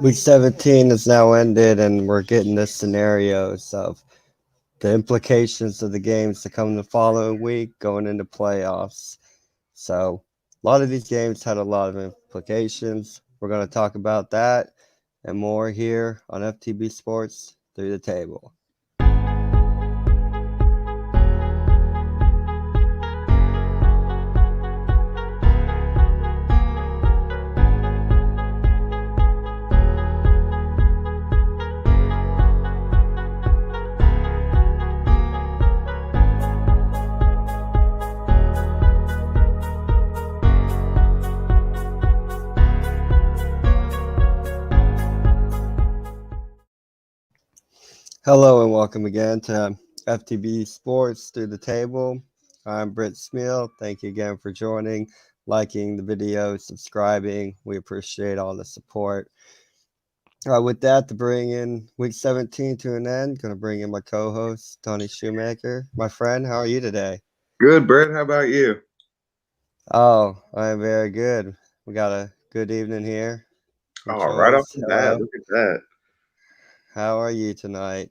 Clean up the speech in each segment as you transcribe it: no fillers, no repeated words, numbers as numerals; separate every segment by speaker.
Speaker 1: Week 17 is now ended, and we're getting the scenarios of the implications of the games to come the following week going into playoffs. So, a lot of these games had a lot of implications. We're going to talk about that and more here on FTB Sports Through the Table. Hello and welcome again to FTB Sports Through the Table. I'm Britt Smeal. Thank you again for joining, liking the video, subscribing. We appreciate all the support. With that, to bring in week 17 to an end, going to bring in my co-host, Tony Shoemaker. My friend, how are you today?
Speaker 2: Good, Britt. How about you?
Speaker 1: Oh, I'm very good. We got a good evening here.
Speaker 2: Oh, right off
Speaker 1: Joyce,
Speaker 2: the bat,
Speaker 1: hello.
Speaker 2: look at that.
Speaker 1: How are you tonight?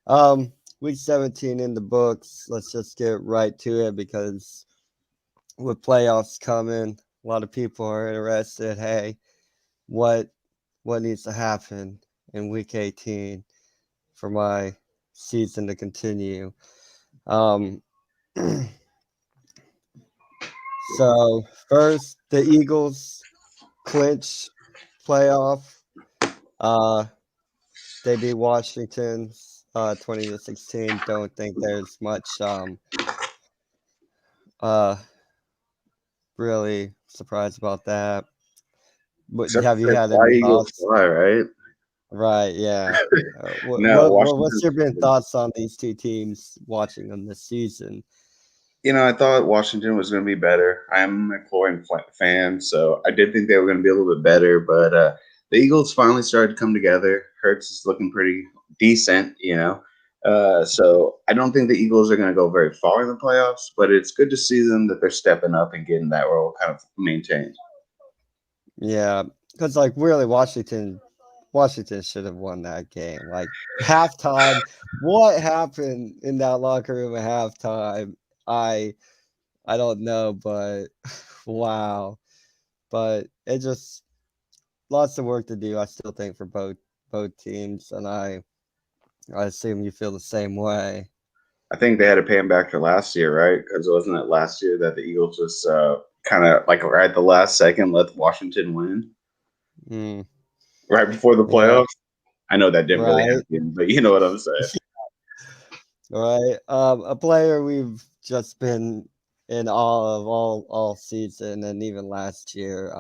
Speaker 1: Um, Week 17 in the books. Let's just get right to it because with playoffs coming, a lot of people are interested. Hey, what needs to happen in week 18 for my season to continue? Um, so first, the Eagles clinch playoff. Uh, they beat Washington 20-16. Don't think there's much uh really surprised about that. But
Speaker 2: Except
Speaker 1: have you
Speaker 2: for
Speaker 1: had
Speaker 2: fly
Speaker 1: any
Speaker 2: Eagles
Speaker 1: thoughts?
Speaker 2: fly, right?
Speaker 1: Right, yeah.
Speaker 2: No,
Speaker 1: What's
Speaker 2: Washington.
Speaker 1: your been thoughts on these two teams watching them this season?
Speaker 2: I thought Washington was going to be better. I'm a McLaurin fan, so I did think they were going to be a little bit better. But the Eagles finally started to come together. Hurts is looking pretty decent. So I don't think the Eagles are going to go very far in the playoffs, but it's good to see them that they're stepping up and getting that role kind of maintained.
Speaker 1: Yeah, because like really, Washington should have won that game. Like halftime, what happened in that locker room at halftime? I I don't know, but wow. But it just lots of work to do. I still think for both teams, and I assume you feel the same way.
Speaker 2: I think they had to pay him back for last year, right? Because wasn't it last year that the Eagles just kind of like right at the last second let Washington win
Speaker 1: Mm,
Speaker 2: right before the
Speaker 1: yeah,
Speaker 2: playoffs? I know that didn't really
Speaker 1: right,
Speaker 2: happen, but you know what I'm saying.
Speaker 1: right. A player we've just been in awe of all season and even last year.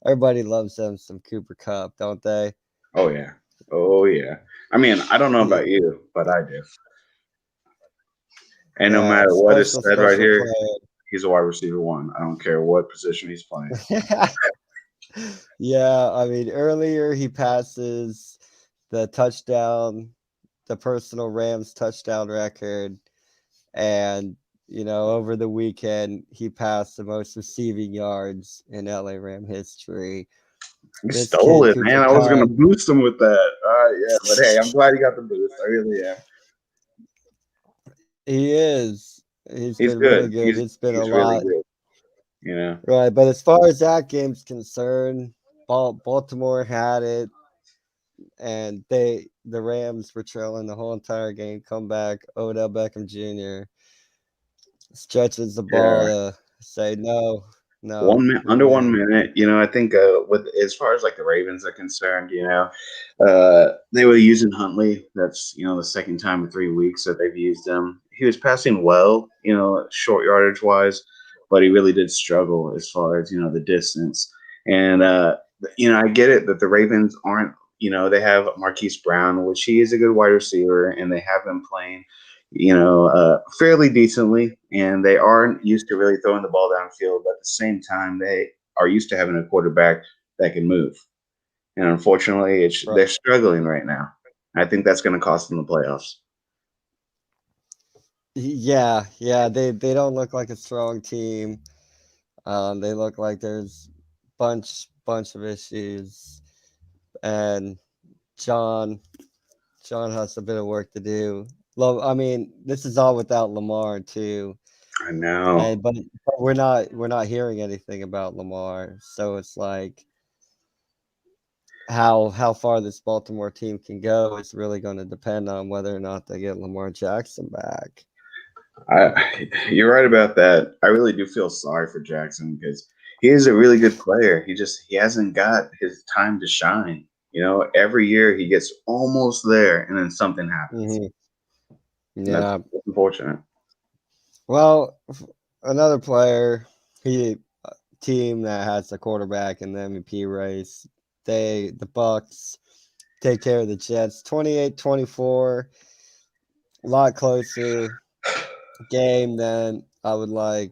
Speaker 1: Everybody loves them some Cooper Cup, don't they?
Speaker 2: Oh yeah, oh yeah. I mean, I don't know
Speaker 1: He,
Speaker 2: about you, but I do. And no
Speaker 1: yeah,
Speaker 2: matter what is said right
Speaker 1: special
Speaker 2: here,
Speaker 1: player.
Speaker 2: he's a wide receiver one. I don't care what position he's playing.
Speaker 1: Yeah, I mean, earlier he passes the touchdown, the personal Rams touchdown record, and over the weekend he passed the most receiving yards in LA Ram history.
Speaker 2: He
Speaker 1: This
Speaker 2: stole
Speaker 1: kid,
Speaker 2: it,
Speaker 1: Cooper
Speaker 2: man. I was gonna
Speaker 1: Cup,
Speaker 2: boost him with that. Yeah, but hey, I'm glad he got the boost. I really am.
Speaker 1: he is. He's
Speaker 2: He's
Speaker 1: been really
Speaker 2: good.
Speaker 1: good.
Speaker 2: He's
Speaker 1: It's been a
Speaker 2: he's really
Speaker 1: lot,
Speaker 2: good. You know.
Speaker 1: right? But as far as that game's concerned, Baltimore had it, and the Rams were trailing the whole entire game. Come back, Odell Beckham Jr. stretches the ball
Speaker 2: Yeah.
Speaker 1: to say no,
Speaker 2: One
Speaker 1: no,
Speaker 2: minute,
Speaker 1: we
Speaker 2: under one
Speaker 1: win.
Speaker 2: minute. I think with as far as like the Ravens are concerned, they were using Huntley. That's the second time in 3 weeks that they've used him. He was passing well, short yardage wise, but he really did struggle as far as the distance. And I get it that the Ravens aren't. They have Marquise Brown, which he is a good wide receiver, and they have him playing fairly decently, and they aren't used to really throwing the ball downfield. But at the same time, they are used to having a quarterback that can move. And unfortunately,
Speaker 1: Right.
Speaker 2: they're struggling right now. I think that's going to cost them the playoffs.
Speaker 1: Yeah, yeah, they don't look like a strong team. They look like there's bunch of issues. and John John has a bit of work to do. I mean, this is all without Lamar too,
Speaker 2: I know.
Speaker 1: and but we're not hearing anything about Lamar, so it's like how far this Baltimore team can go is really going to depend on whether or not they get Lamar Jackson back.
Speaker 2: You're right about that. I really do feel sorry for Jackson because he is a really good player. He hasn't got his time to shine. Every year he gets almost there, and then something happens,
Speaker 1: Hmm.
Speaker 2: and that's
Speaker 1: Yeah.
Speaker 2: unfortunate.
Speaker 1: Well, another player, he team that has the quarterback in the MVP race. The Bucks take care of the Jets 28-24. A lot closer game than I would like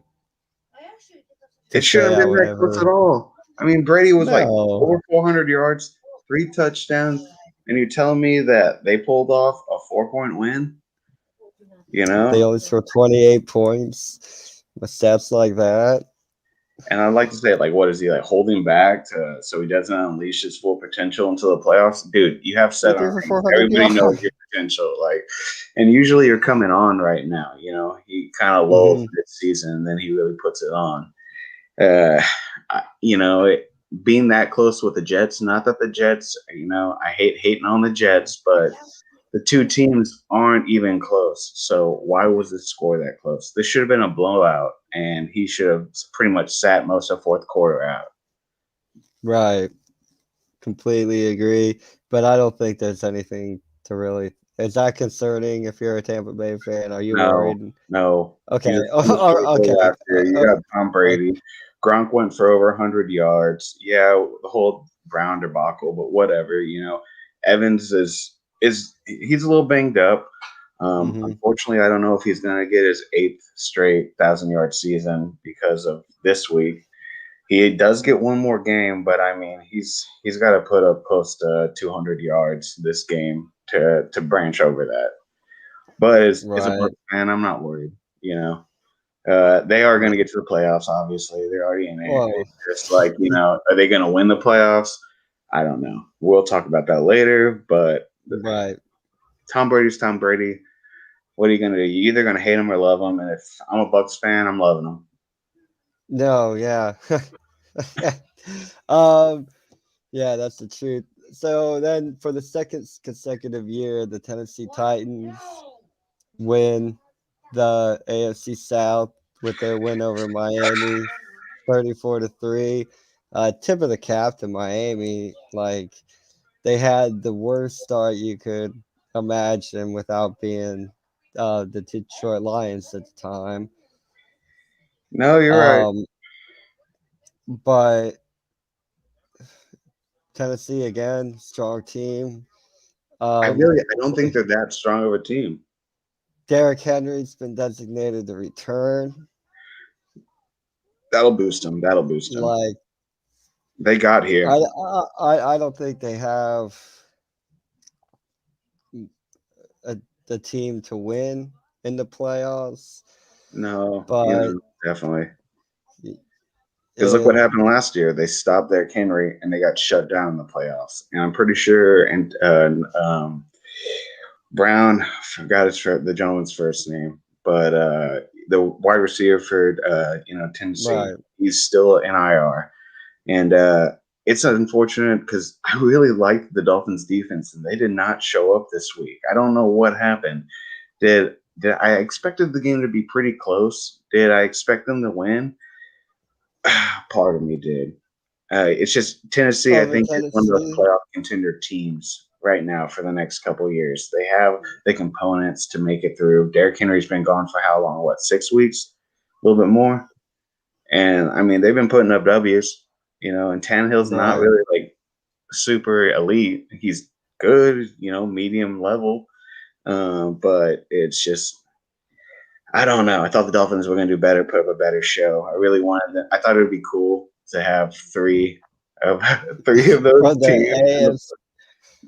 Speaker 1: to
Speaker 2: It shouldn't
Speaker 1: say
Speaker 2: have
Speaker 1: I
Speaker 2: been
Speaker 1: would
Speaker 2: that close at
Speaker 1: ever.
Speaker 2: all. I mean, Brady was like
Speaker 1: No.
Speaker 2: over 400 yards, 3 touchdowns, and you're telling me that they pulled off a 4-point win? You
Speaker 1: They
Speaker 2: know,
Speaker 1: only scored 28 points with stats like that.
Speaker 2: And I'd like to say, like, what is he like holding back so he doesn't unleash his full potential until the playoffs? Dude, you have
Speaker 1: He
Speaker 2: 7
Speaker 1: threw for
Speaker 2: rings.
Speaker 1: 400
Speaker 2: Everybody knows
Speaker 1: yards.
Speaker 2: your potential. Like, and usually you're coming on right now. He kind of lulls
Speaker 1: Hmm.
Speaker 2: this season, and then he really puts it on. Uh, Being that close with the Jets, not that the Jets, I hate hating on the Jets, but the two teams aren't even close. So why was the score that close? This should have been a blowout, and he should have pretty much sat most of fourth quarter out.
Speaker 1: Right. Completely agree. But I don't think there's anything to really. Is that concerning if you're a Tampa Bay fan? Are you
Speaker 2: No,
Speaker 1: worried?
Speaker 2: no.
Speaker 1: Okay.
Speaker 2: He's a Super Bowl
Speaker 1: Okay.
Speaker 2: last year. You got Tom Brady. Gronk went for over 100 yards. Yeah, the whole Brown debacle, but whatever. Evans is he's a little banged up.
Speaker 1: Mm-hmm.
Speaker 2: Unfortunately, I don't know if he's going to get his 8th straight 1,000-yard season because of this week. He does get one more game, but I mean, he's got to put up close to 200 yards this game to branch over that. But as a
Speaker 1: Right.
Speaker 2: Bucs fan, I'm not worried. You know, they are going to get to the playoffs. Obviously, they're already in it.
Speaker 1: Well,
Speaker 2: It's just like, are they going to win the playoffs? I don't know. We'll talk about that later. But
Speaker 1: right.
Speaker 2: Tom Brady's Tom Brady. What are you going to do? You're either going to hate him or love him. And if I'm a Bucks fan, I'm loving him.
Speaker 1: No, yeah. um, yeah, that's the truth. So then for the second consecutive year, the Tennessee Titans win the AFC South with their win over Miami 34-3. Tip of the cap to Miami. Like they had the worst start you could imagine without being the Detroit Lions at the time.
Speaker 2: No, you're right.
Speaker 1: Um, but Tennessee again, strong team. Um,
Speaker 2: I don't think they're that strong of a team.
Speaker 1: Derrick Henry's been designated to return.
Speaker 2: That'll boost them. That'll boost them.
Speaker 1: Like
Speaker 2: They got
Speaker 1: I,
Speaker 2: here.
Speaker 1: I don't think they have a, the team to win in the playoffs,
Speaker 2: No,
Speaker 1: but
Speaker 2: definitely. Because look what
Speaker 1: it,
Speaker 2: happened last year. They stopped their Henry and they got shut down in the playoffs. And I'm pretty sure, Brown, I forgot the gentleman's first name, but the wide receiver for Tennessee,
Speaker 1: right,
Speaker 2: he's still in IR, and it's unfortunate because I really liked the Dolphins defense and they did not show up this week. I don't know what happened. Did I expected the game to be pretty close? Did I expect them to win? Part of me did. It's just Tennessee. I
Speaker 1: over
Speaker 2: think is one of those
Speaker 1: Tennessee.
Speaker 2: playoff contender teams right now for the next couple of years. They have the components to make it through. Derrick Henry's been gone for how long? What, 6 weeks? A little bit more. And I mean, they've been putting up W's. And Tannehill's not
Speaker 1: Right.
Speaker 2: really like super elite. He's good, medium level. But it's just I don't know. I thought the Dolphins were going to do better, put up a better show. I really wanted them. I thought it would be cool to have of three of those
Speaker 1: For the
Speaker 2: teams.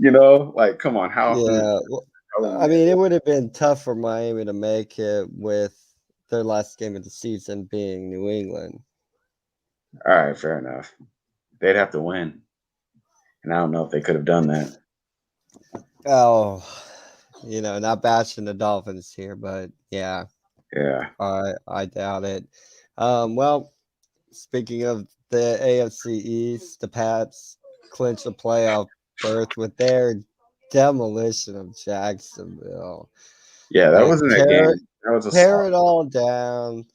Speaker 1: AFC,
Speaker 2: Like come on, how often is
Speaker 1: yeah.
Speaker 2: that?
Speaker 1: Well,
Speaker 2: How long
Speaker 1: I
Speaker 2: is
Speaker 1: mean, it
Speaker 2: it?
Speaker 1: would have been tough for Miami to make it with their last game of the season being New England.
Speaker 2: All right, fair enough. They'd have to win. and I don't know if they could have done that.
Speaker 1: Oh, not bashing the Dolphins here, but yeah,
Speaker 2: Yeah,
Speaker 1: I doubt it. Well, speaking of the AFC East, the Pats clinched a playoff berth with their demolition of Jacksonville.
Speaker 2: yeah, that
Speaker 1: They
Speaker 2: wasn't a
Speaker 1: tear
Speaker 2: game. That was a
Speaker 1: tear
Speaker 2: slaughter.
Speaker 1: it all down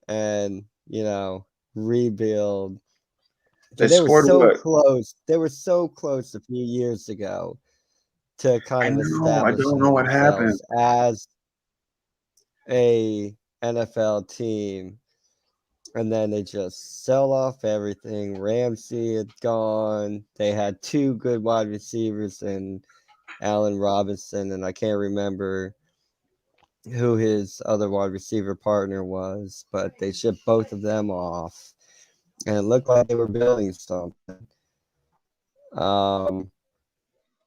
Speaker 1: and rebuild.
Speaker 2: They
Speaker 1: And they were
Speaker 2: scored
Speaker 1: so
Speaker 2: what?
Speaker 1: close. They were so close a few years ago to kind
Speaker 2: I
Speaker 1: of
Speaker 2: know. I don't
Speaker 1: establishing
Speaker 2: know what happened.
Speaker 1: themselves as a NFL team, and then they just sell off everything. Ramsey had gone. They had two good wide receivers in Allen Robinson, and I can't remember who his other wide receiver partner was, but they shipped both of them off, and it looked like they were building something. Um,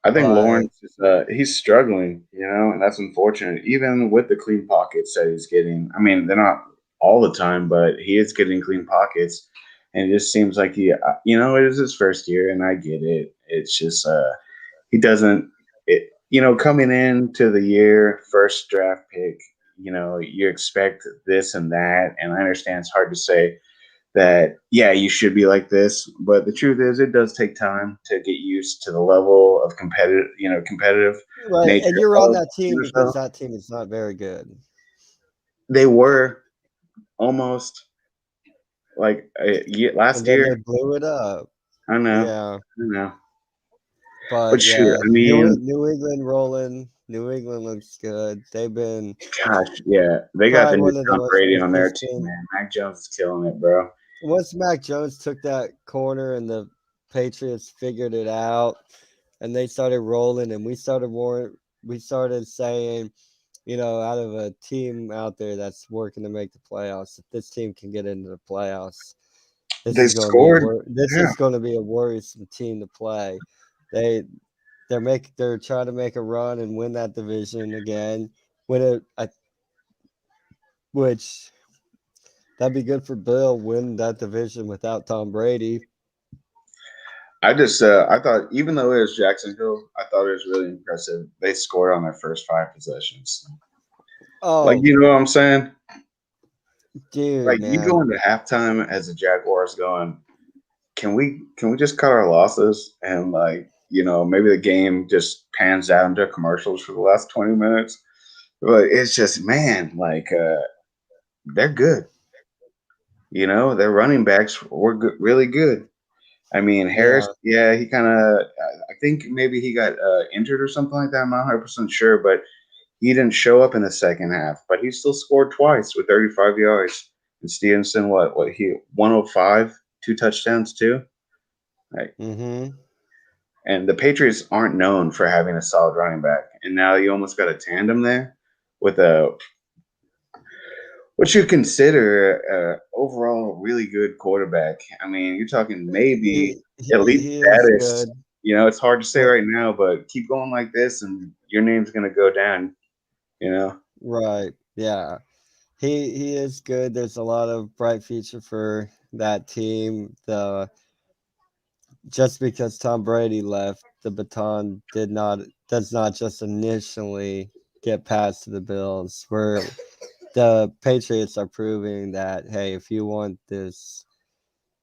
Speaker 2: I think
Speaker 1: but
Speaker 2: Lawrence is he's struggling, and that's unfortunate. Even with the clean pockets that he's getting, I mean, they're not all the time, but he is getting clean pockets, and it just seems like it is his first year, and I get it. It's just he doesn't, coming into the year, first draft pick, you expect this and that, and I understand it's hard to say that yeah you should be like this, but the truth is it does take time to get used to the level of competitive
Speaker 1: right,
Speaker 2: nature
Speaker 1: and you're on
Speaker 2: of
Speaker 1: that team because
Speaker 2: NFL.
Speaker 1: that team is not very good,
Speaker 2: They were almost like
Speaker 1: and
Speaker 2: last
Speaker 1: then
Speaker 2: year.
Speaker 1: they blew it up. Yeah,
Speaker 2: I know, but
Speaker 1: but
Speaker 2: shoot,
Speaker 1: yeah,
Speaker 2: I mean,
Speaker 1: New England rolling. New England looks good. They've been
Speaker 2: gosh, yeah, they got the
Speaker 1: probably
Speaker 2: new
Speaker 1: one of the
Speaker 2: Tom
Speaker 1: most
Speaker 2: Brady on their team,
Speaker 1: consistent.
Speaker 2: man. Mac Jones is killing it, bro.
Speaker 1: Once Mac Jones took that corner and the Patriots figured it out, and they started rolling, and we started saying, out of a team out there that's working to make the playoffs, if this team can get into the playoffs, this
Speaker 2: They
Speaker 1: is going to be
Speaker 2: scored.
Speaker 1: this
Speaker 2: Yeah,
Speaker 1: is going to be a worrisome team to play. They they're trying to make a run and win that division again. Win it, which that'd be good for Bill. Win that division without Tom Brady.
Speaker 2: I thought even though it was Jacksonville, I thought it was really impressive. They scored on their first five possessions. Like,
Speaker 1: Oh,
Speaker 2: you know what I'm saying?
Speaker 1: dude,
Speaker 2: Like, you
Speaker 1: man.
Speaker 2: go into halftime as the Jaguars going, can we just cut our losses and, like, maybe the game just pans out into commercials for the last 20 minutes. But it's just, man, like, they're good. Their running backs were good, really good. I mean, Harris,
Speaker 1: Yeah.
Speaker 2: yeah, he kind of, I think maybe he got injured or something like that. I'm not 100% sure, but he didn't show up in the second half. But he still scored twice with 35 yards. And Stevenson, he 105, two touchdowns too. Right.
Speaker 1: Mm-hmm.
Speaker 2: And the Patriots aren't known for having a solid running back. And now you almost got a tandem there with what you consider overall really good quarterback. I mean, you're talking maybe elite
Speaker 1: He is
Speaker 2: status.
Speaker 1: good.
Speaker 2: It's hard to say
Speaker 1: What
Speaker 2: right now, but keep going like this, and your name's gonna go down. You know,
Speaker 1: right. Yeah. He is good. There's a lot of bright future for that team. The Just because Tom Brady left, the baton does not just initially get passed to the Bills. Where the Patriots are proving that, hey, if you want this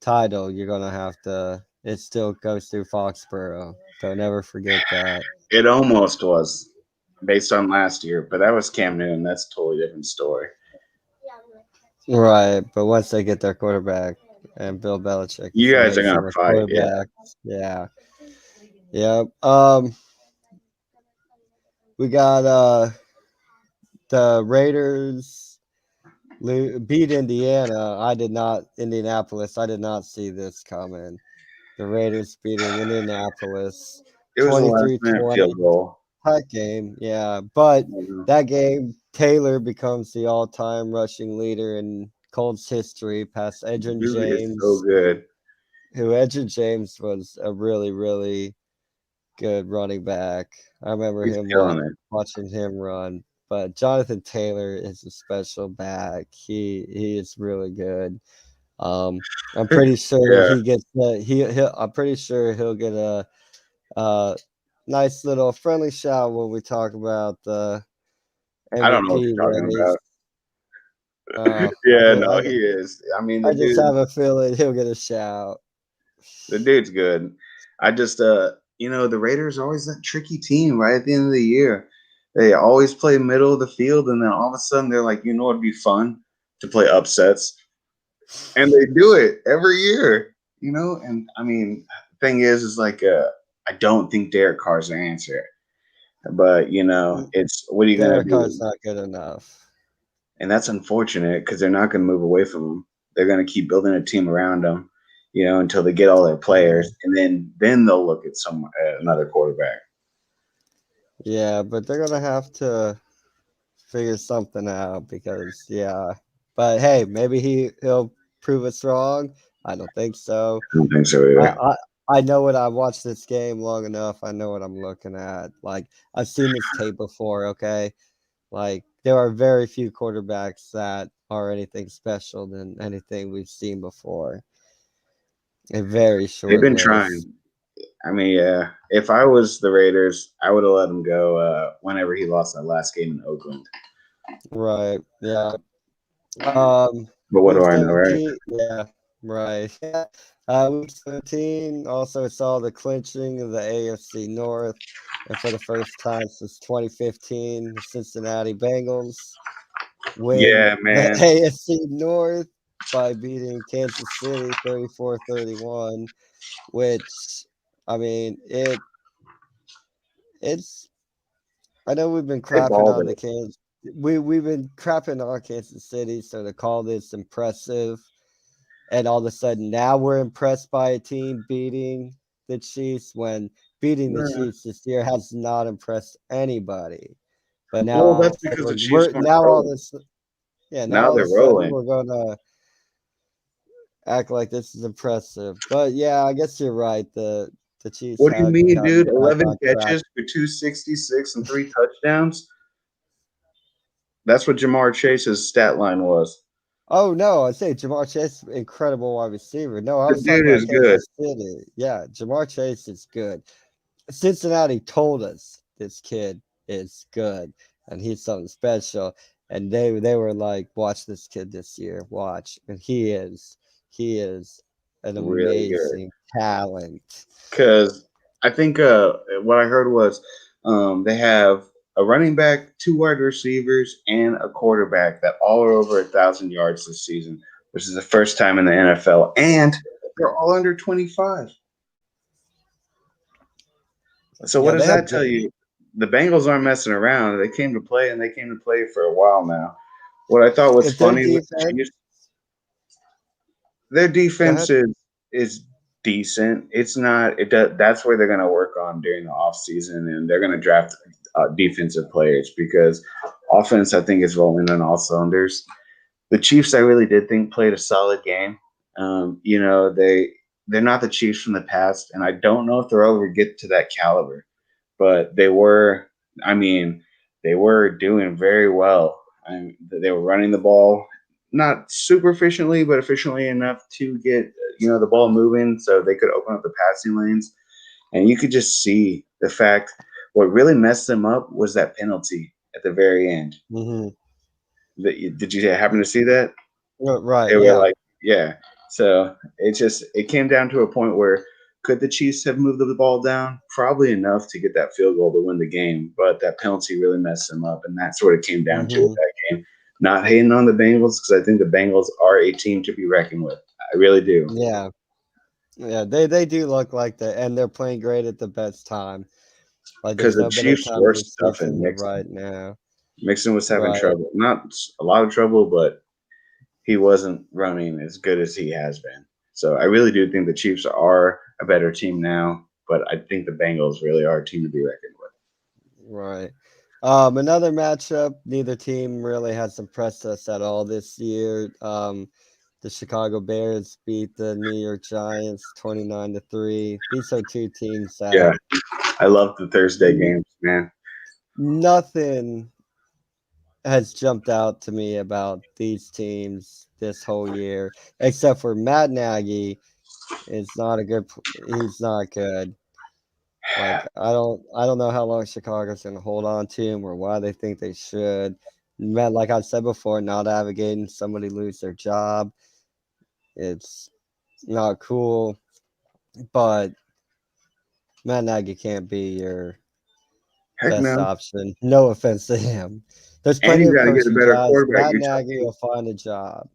Speaker 1: title, you're gonna have to. It still goes through Foxborough. Don't ever forget that.
Speaker 2: it almost was based on last year, but that was Cam Newton. That's a totally different story.
Speaker 1: Right, but once they get their quarterback, and Bill Belichick is
Speaker 2: You guys are
Speaker 1: amazing
Speaker 2: gonna
Speaker 1: with
Speaker 2: fight, yeah.
Speaker 1: quarterbacks. Yeah, yeah. We got the Raiders beat Indiana. Indianapolis. I did not see this coming. The Raiders beating Indianapolis
Speaker 2: It was a last minute
Speaker 1: 23-20.
Speaker 2: field goal.
Speaker 1: Tight game, yeah. But
Speaker 2: You know.
Speaker 1: that game, Taylor becomes the all-time rushing leader in Colts history, past Edgerrin
Speaker 2: Dude is so
Speaker 1: James,
Speaker 2: good.
Speaker 1: who Edgerrin James was a really, really good running back. I remember
Speaker 2: He's
Speaker 1: him
Speaker 2: killing it.
Speaker 1: watching him run. But Jonathan Taylor is a special back. He is really good. Um, I'm pretty sure
Speaker 2: Yeah,
Speaker 1: he gets I'm pretty sure he'll get a Uh, nice little friendly shout when we talk about the
Speaker 2: I don't know what
Speaker 1: MVP
Speaker 2: you're talking
Speaker 1: race.
Speaker 2: about. Yeah, no,
Speaker 1: I,
Speaker 2: he is. I mean,
Speaker 1: I just have a feeling he'll get a shout.
Speaker 2: the dude's good. I just, the Raiders are always that tricky team right at the end of the year. They always play middle of the field, and then all of a sudden they're like, it'd be fun to play upsets, and they do it every year. And I mean, thing is like, I don't think Derek Carr's the answer, but it's what are you gonna
Speaker 1: Derek
Speaker 2: do?
Speaker 1: Carr's not good enough.
Speaker 2: And that's unfortunate because they're not going to move away from him. They're going to keep building a team around him, until they get all their players, and then they'll look at another quarterback.
Speaker 1: Yeah, but they're gonna have to figure something out because But hey, maybe he'll prove us wrong. I don't think so.
Speaker 2: I don't think so
Speaker 1: I
Speaker 2: either.
Speaker 1: I, I know what I watched this game long enough. I know what I'm looking at. Like I've seen this tape before. Okay, like there are very few quarterbacks that are anything special than anything we've seen before. A very
Speaker 2: They've
Speaker 1: short
Speaker 2: been
Speaker 1: list.
Speaker 2: trying. I mean, yeah. If I was the Raiders, I would have let him go whenever he lost that last game in Oakland.
Speaker 1: Right. Yeah.
Speaker 2: But what do
Speaker 1: Week
Speaker 2: I know, right?
Speaker 1: 17. Yeah. Right. Yeah. Week 17 also saw the clinching of the AFC North, and for the first time since 2015, the Cincinnati Bengals win
Speaker 2: Yeah,
Speaker 1: the
Speaker 2: man.
Speaker 1: AFC North by beating Kansas City 34-31, which I mean it's I know we've been
Speaker 2: They
Speaker 1: crapping
Speaker 2: balled
Speaker 1: on the
Speaker 2: it.
Speaker 1: Kansas we've been crapping on Kansas City, so to call this impressive, and all of a sudden now we're impressed by a team beating the Chiefs when beating the
Speaker 2: Yeah.
Speaker 1: Chiefs this year has not impressed anybody. But now
Speaker 2: Well,
Speaker 1: all of
Speaker 2: that's
Speaker 1: a sudden
Speaker 2: because the Chiefs
Speaker 1: we're
Speaker 2: weren't
Speaker 1: now all
Speaker 2: rolling.
Speaker 1: this yeah now
Speaker 2: Now
Speaker 1: all of a
Speaker 2: they're
Speaker 1: sudden
Speaker 2: rolling.
Speaker 1: we're gonna act like this is impressive. But yeah, I guess you're right. The Chiefs
Speaker 2: What do you
Speaker 1: had
Speaker 2: mean,
Speaker 1: gotten
Speaker 2: dude?
Speaker 1: back
Speaker 2: 11
Speaker 1: on track.
Speaker 2: catches for 266 and 3 touchdowns? That's what Jamar Chase's stat line was.
Speaker 1: Oh no, I say Jamar Chase, incredible wide receiver. No, I
Speaker 2: The
Speaker 1: was talking
Speaker 2: dude
Speaker 1: about
Speaker 2: is good.
Speaker 1: Kansas City. Yeah, Jamar Chase is good. Cincinnati told us this kid is good and he's something special. And they were like, watch this kid this year, watch. And he is an
Speaker 2: Really good.
Speaker 1: amazing talent.
Speaker 2: Because I think what I heard was they have a running back, two wide receivers, and a quarterback that all are over 1,000 yards this season, which is the first time in the NFL. And they're all under 25. So what
Speaker 1: Yeah,
Speaker 2: does
Speaker 1: they have
Speaker 2: that
Speaker 1: good.
Speaker 2: tell you? The Bengals aren't messing around. They came to play, and they came to play for a while now. What I thought was
Speaker 1: If their
Speaker 2: funny with the
Speaker 1: defense,
Speaker 2: Chiefs, their
Speaker 1: go
Speaker 2: defense
Speaker 1: ahead.
Speaker 2: is decent. It's not. It does. That's where they're going to work on during the off season, and they're going to draft defensive players because offense, I think, is rolling on all cylinders. The Chiefs, I really did think played a solid game. They're not the Chiefs from the past, and I don't know if they'll ever get to that caliber, but they were. I mean, they were doing very well. They were running the ball not super efficiently, but efficiently enough to get the ball moving so they could open up the passing lanes. And you could just see the fact what really messed them up was that penalty at the very end.
Speaker 1: Mm-hmm.
Speaker 2: Did you happen to see that?
Speaker 1: Right,
Speaker 2: They were
Speaker 1: yeah.
Speaker 2: like, yeah. So it came down to a point where could the Chiefs have moved the ball down? Probably enough to get that field goal to win the game, but that penalty really messed them up, and that's what it came down to with
Speaker 1: Mm-hmm.
Speaker 2: that game. Not hating on the Bengals because I think the Bengals are a team to be reckoned with. I really do.
Speaker 1: Yeah. Yeah, they do look like and they're playing great at the best time. Like
Speaker 2: Because
Speaker 1: there's
Speaker 2: the
Speaker 1: no better
Speaker 2: Chiefs
Speaker 1: time
Speaker 2: were
Speaker 1: of the
Speaker 2: stuffing
Speaker 1: season than
Speaker 2: Mixon.
Speaker 1: right now.
Speaker 2: Mixon was having
Speaker 1: Right.
Speaker 2: trouble. Not a lot of trouble, but he wasn't running as good as he has been. So I really do think the Chiefs are a better team now, but I think the Bengals really are a team to be reckoned with.
Speaker 1: Right. Another matchup, neither team really has impressed us at all this year. The Chicago Bears beat the New York Giants 29-3. These are two teams
Speaker 2: Yeah,
Speaker 1: that
Speaker 2: I love the Thursday
Speaker 1: n-
Speaker 2: games, man.
Speaker 1: nothing has jumped out to me about these teams this whole year, except for Matt Nagy is not a good. He's not good. Like I don't know how long Chicago's gonna hold on to him or why they think they should. Man, like I said before, not advocating somebody lose their job. It's not cool, but Matt Nagy can't be your
Speaker 2: Heck
Speaker 1: best
Speaker 2: no.
Speaker 1: option. No offense to him. There's
Speaker 2: And
Speaker 1: plenty
Speaker 2: you
Speaker 1: of
Speaker 2: got to get a
Speaker 1: coaching
Speaker 2: better
Speaker 1: jobs.
Speaker 2: quarterback.
Speaker 1: Matt
Speaker 2: You're
Speaker 1: Nagy
Speaker 2: telling me
Speaker 1: will find a job.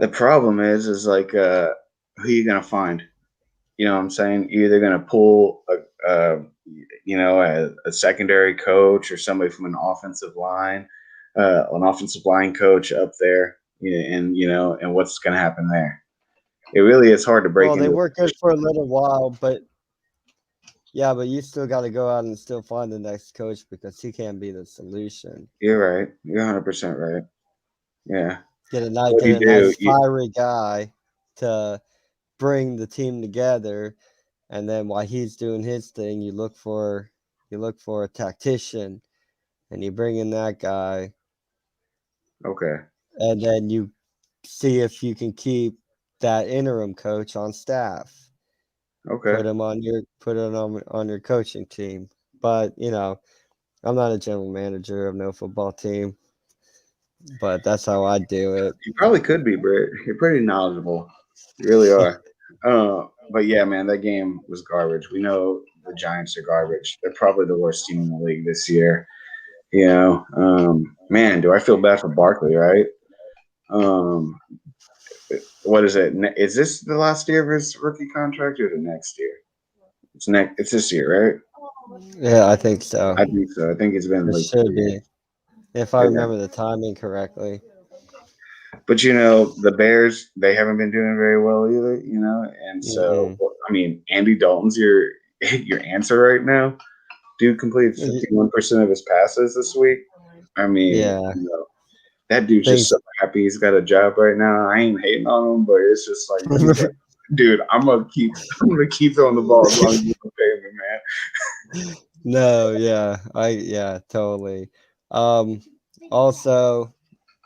Speaker 2: the problem is like who you gonna find? You know what I'm saying? You're either gonna pull a secondary coach or somebody from an offensive line coach up there, and and what's gonna happen there? It really is hard to break
Speaker 1: Well, they
Speaker 2: into a
Speaker 1: work good
Speaker 2: position.
Speaker 1: for a little while, but yeah, but you still got to go out and still find the next coach because he can't be the solution.
Speaker 2: You're right. You're 100% right. Yeah. What
Speaker 1: Get
Speaker 2: do you
Speaker 1: a
Speaker 2: do?
Speaker 1: nice fiery guy to bring the team together, and then while he's doing his thing, you look for a tactician, and you bring in that guy,
Speaker 2: Okay.
Speaker 1: and then you see if you can keep that interim coach on staff.
Speaker 2: Okay.
Speaker 1: Put him on your coaching team. But I'm not a general manager of no football team, but that's how I do it.
Speaker 2: You probably could be, Britt. You're pretty knowledgeable. You really are. But yeah, man, that game was garbage. We know the Giants are garbage. They're probably the worst team in the league this year. Man, do I feel bad for Barkley, right? Um, what is it? Is this the last year of his rookie contract or the next year? It's this year, right?
Speaker 1: Yeah, I think so.
Speaker 2: I think so. I think it's been
Speaker 1: It
Speaker 2: like
Speaker 1: should
Speaker 2: 2 years.
Speaker 1: be, if I
Speaker 2: Yeah.
Speaker 1: remember the timing correctly.
Speaker 2: But the Bears, they haven't been doing very well either. And so
Speaker 1: Mm-mm.
Speaker 2: I mean, Andy Dalton's your your answer right now. Dude completed 51% of his passes this week. I mean,
Speaker 1: Yeah,
Speaker 2: that dude's just
Speaker 1: things.
Speaker 2: so happy he's got a job right now. I ain't hating on him, but it's just like he's like, dude, I'm gonna keep throwing the ball as long as you can pay me, man.
Speaker 1: No, yeah, totally. Um, also,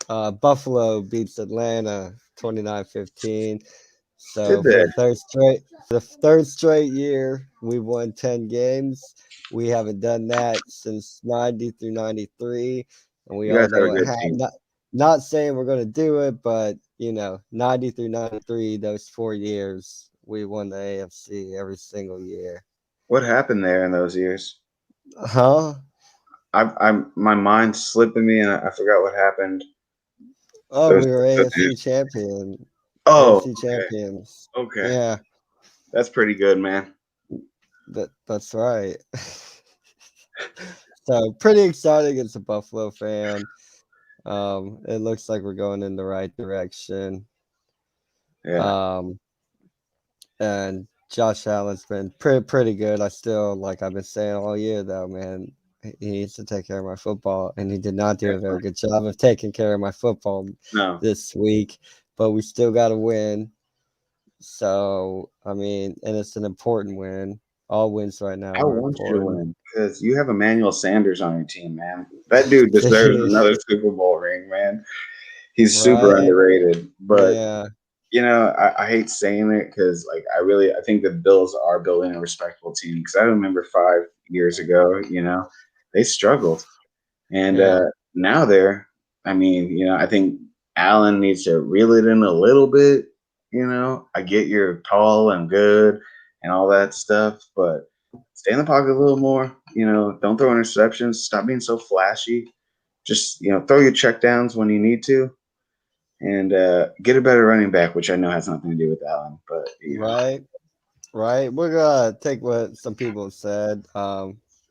Speaker 1: Buffalo beats Atlanta 29-15. So
Speaker 2: Did that.
Speaker 1: for the third straight year, we've won 10 games. We haven't done that since 90 through 93, and we
Speaker 2: You guys
Speaker 1: all
Speaker 2: have
Speaker 1: know
Speaker 2: a
Speaker 1: it.
Speaker 2: good team.
Speaker 1: Not saying we're going to do it, but 90 through 93, those 4 years, we won the AFC every single year.
Speaker 2: What happened there in those years?
Speaker 1: Huh?
Speaker 2: I'm my mind's slipping me, and I forgot what happened.
Speaker 1: Oh,
Speaker 2: Those,
Speaker 1: we were
Speaker 2: those oh,
Speaker 1: AFC champions.
Speaker 2: okay.
Speaker 1: Yeah,
Speaker 2: That's pretty good, man.
Speaker 1: that's right. So pretty exciting as a Buffalo fan. It looks like we're going in the right direction.
Speaker 2: Yeah.
Speaker 1: Um, and Josh Allen's been pretty good. I still like I've been saying all year though, man. He needs to take care of my football, and he did not do a very good job of taking care of my football
Speaker 2: No,
Speaker 1: this week. But we still got to win. So I mean, and it's an important win. All wins right now
Speaker 2: I
Speaker 1: are
Speaker 2: want you to
Speaker 1: important.
Speaker 2: win because you have Emmanuel Sanders on your team, man. That dude deserves another Super Bowl ring, man. He's super
Speaker 1: Right?
Speaker 2: underrated. But
Speaker 1: Yeah.
Speaker 2: I hate saying it because like I think the Bills are building a respectable team because I remember 5 years ago, they struggled. And
Speaker 1: Yeah.
Speaker 2: now I mean, I think Allen needs to reel it in a little bit. I get you're tall and good and all that stuff, but stay in the pocket a little more. Don't throw interceptions. Stop being so flashy. Just, throw your checkdowns when you need to and get a better running back, which I know has nothing to do with Allen, but,
Speaker 1: Right. Right. We're gonna take what some people have said.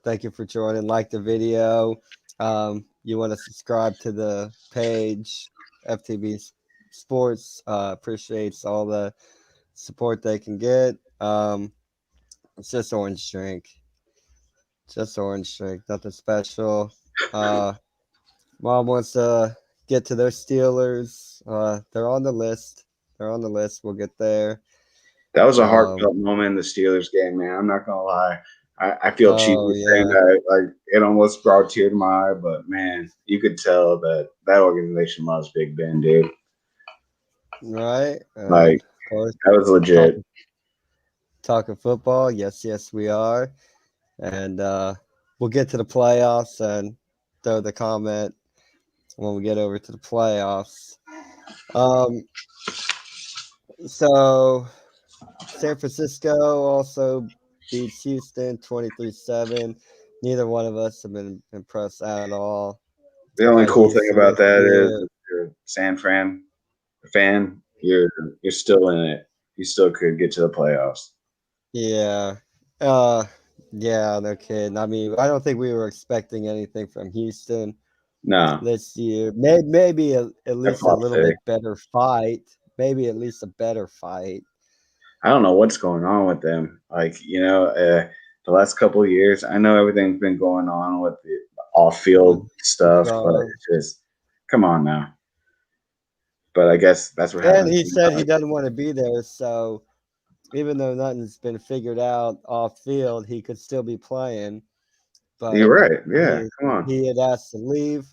Speaker 1: Thank you for joining. Like the video. You want to subscribe to the page, FTB Sports. Appreciates all the support they can get. It's just orange drink. Just orange drink. Nothing special. Uh, Mom wants to get to their Steelers. They're on the list. They're on the list. We'll get there.
Speaker 2: that was a
Speaker 1: Um,
Speaker 2: heartfelt moment in the Steelers game, man. I'm not going to lie. I feel cheesy
Speaker 1: oh
Speaker 2: saying
Speaker 1: yeah.
Speaker 2: that. Like, it almost brought a tear to my eye, but man, you could tell that organization loves Big Ben, dude.
Speaker 1: Right,
Speaker 2: Like,
Speaker 1: of course,
Speaker 2: that was
Speaker 1: talk,
Speaker 2: legit.
Speaker 1: talking football. Yes, yes, we are. And we'll get to the playoffs and throw the comment when we get over to the playoffs. Um, so San Francisco also beats Houston 23-7. Neither one of us have been impressed at all
Speaker 2: The only
Speaker 1: by
Speaker 2: cool thing
Speaker 1: Houston
Speaker 2: about
Speaker 1: this
Speaker 2: that is
Speaker 1: year.
Speaker 2: if you're a San Fran fan, you're still in it. You still could get to the playoffs.
Speaker 1: Yeah. Uh yeah, no kidding. I mean, I don't think we were expecting anything from Houston
Speaker 2: No,
Speaker 1: this year. Maybe at
Speaker 2: they're
Speaker 1: least a
Speaker 2: flop
Speaker 1: little
Speaker 2: city.
Speaker 1: bit better fight. Maybe at least a better fight.
Speaker 2: I don't know what's going on with them. Like the last couple of years, I know everything's been going on with the
Speaker 1: With
Speaker 2: off-field stuff, but
Speaker 1: John.
Speaker 2: it's just come on now. But I guess that's what
Speaker 1: And
Speaker 2: happens.
Speaker 1: he said he doesn't want to be there, so even though nothing's been figured out off field, he could still be playing.
Speaker 2: You're
Speaker 1: But
Speaker 2: right. Yeah,
Speaker 1: he
Speaker 2: come on.
Speaker 1: he had asked to leave,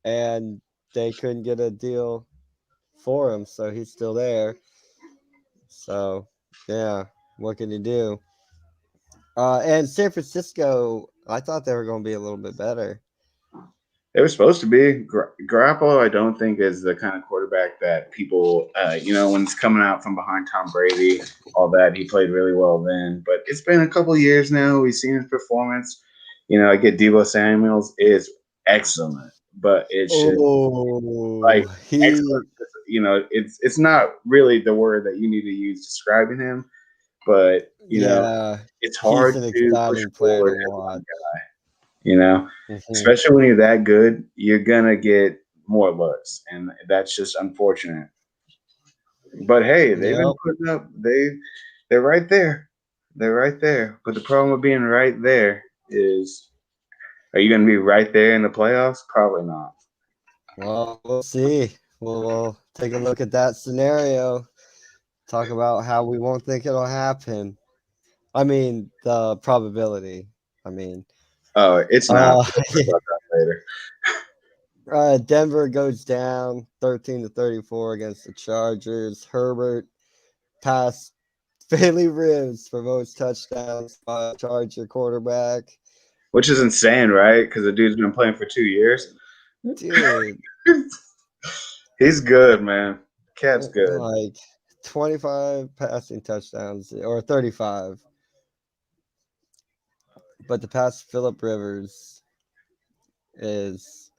Speaker 1: and they couldn't get a deal for him, so he's still there. So yeah, what can you do? And San Francisco, I thought they were going to be a little bit better.
Speaker 2: It was supposed to be Garoppolo. I don't think is the kind of quarterback that people, when it's coming out from behind Tom Brady, all that he played really well then. But it's been a couple years now. We've seen his performance. I get Debo Samuel's is excellent, but it's just like
Speaker 1: Oh,
Speaker 2: excellent. It's not really the word that you need to use describing him, but
Speaker 1: yeah,
Speaker 2: it's
Speaker 1: he's
Speaker 2: hard
Speaker 1: an
Speaker 2: to push
Speaker 1: exciting player to
Speaker 2: forward as one
Speaker 1: watch.
Speaker 2: guy. You know,
Speaker 1: Hmm.
Speaker 2: especially when you're that good, you're gonna get more looks, and that's just unfortunate. But hey, they've been
Speaker 1: Yep.
Speaker 2: putting up. They're right there. They're right there. But the problem with being right there is, are you gonna be right there in the playoffs? Probably not.
Speaker 1: Well, we'll see. We'll take a look at that scenario. Talk about how we won't think it'll happen. I mean, the probability. I mean,
Speaker 2: Oh, it's not.
Speaker 1: uh,
Speaker 2: We'll talk about that later.
Speaker 1: Denver goes down 13-34 against the Chargers. Herbert passed Bailey Ribs for most touchdowns by a Charger quarterback.
Speaker 2: Which is insane, right? Because the dude's been playing for 2 years.
Speaker 1: Dude,
Speaker 2: He's good, man. Cat's good.
Speaker 1: like 25 passing touchdowns or 35. But the pass Philip Rivers is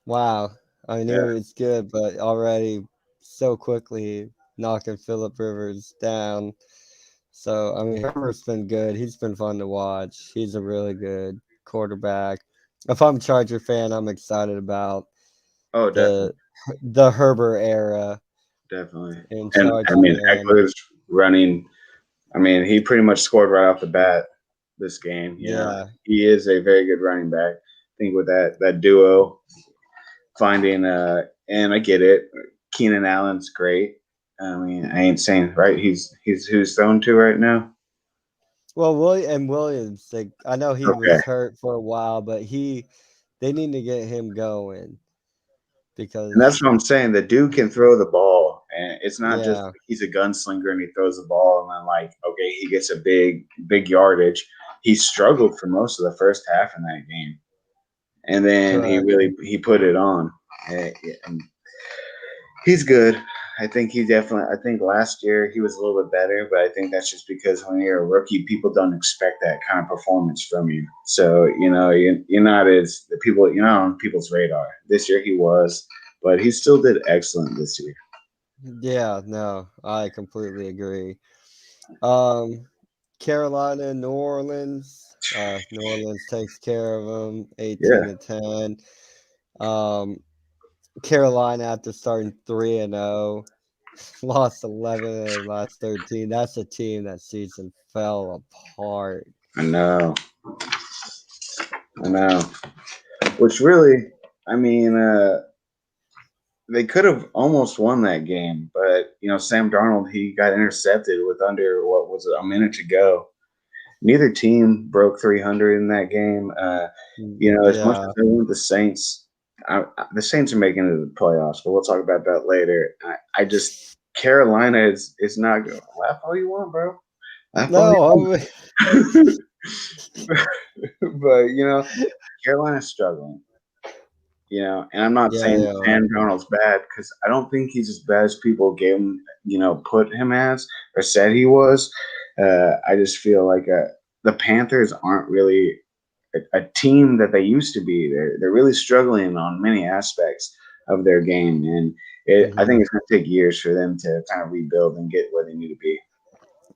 Speaker 1: wow. I
Speaker 2: Yeah.
Speaker 1: knew it was good, but already so quickly knocking Philip Rivers down. So I mean, Herbert's been good. He's been fun to watch. He's a really good quarterback. If I'm a Charger fan, I'm excited about
Speaker 2: Oh, definitely.
Speaker 1: the the Herbert era
Speaker 2: Definitely.
Speaker 1: in
Speaker 2: And I
Speaker 1: Charger
Speaker 2: mean,
Speaker 1: land.
Speaker 2: Eckler's running. I mean, he pretty much scored right off the bat this game.
Speaker 1: Yeah,
Speaker 2: He is a very good running back. I think with that duo finding and I get it. Keenan Allen's great. I mean, I ain't saying right. He's who's thrown to right now.
Speaker 1: well, Williams, like, I know he
Speaker 2: Okay,
Speaker 1: was hurt for a while, but they need to get him going
Speaker 2: and that's
Speaker 1: because
Speaker 2: what I'm saying. The dude can throw the ball, and it's not just
Speaker 1: yeah,
Speaker 2: like he's a gunslinger and he throws the ball, and then like okay, he gets a big yardage. He struggled for most of the first half in that game, and then
Speaker 1: correct.
Speaker 2: he put it on. And he's good. I think last year he was a little bit better, but I think that's just because when you're a rookie, people don't expect that kind of performance from you. So you're not as the people you're not on people's radar. This year he was, but he still did excellent this year.
Speaker 1: Yeah, no, I completely agree. Um, Carolina, New Orleans. New Orleans takes care of them, 18
Speaker 2: Yeah,
Speaker 1: to 10. Um, Carolina after starting 3-0, lost 11 of their last 13. That's a team that season fell apart.
Speaker 2: I know, I know. Which really, I mean, they could have almost won that game, but Sam Darnold he got intercepted with under what was it, a minute to go. Neither team broke 300 in that game. As much
Speaker 1: Yeah.
Speaker 2: as I want the Saints, the Saints are making it to the playoffs, but we'll talk about that later. I just Carolina is not good. Laugh all you want, bro. I fully
Speaker 1: No,
Speaker 2: but Carolina's struggling. And I'm not
Speaker 1: yeah,
Speaker 2: saying
Speaker 1: they are.
Speaker 2: Sam Darnold's bad because I don't think he's as bad as people gave him, put him as or said he was. I just feel like the Panthers aren't really a team that they used to be. They're really struggling on many aspects of their game, and I think
Speaker 1: Hmm.
Speaker 2: it's going to take years for them to kind of rebuild and get where they need to be.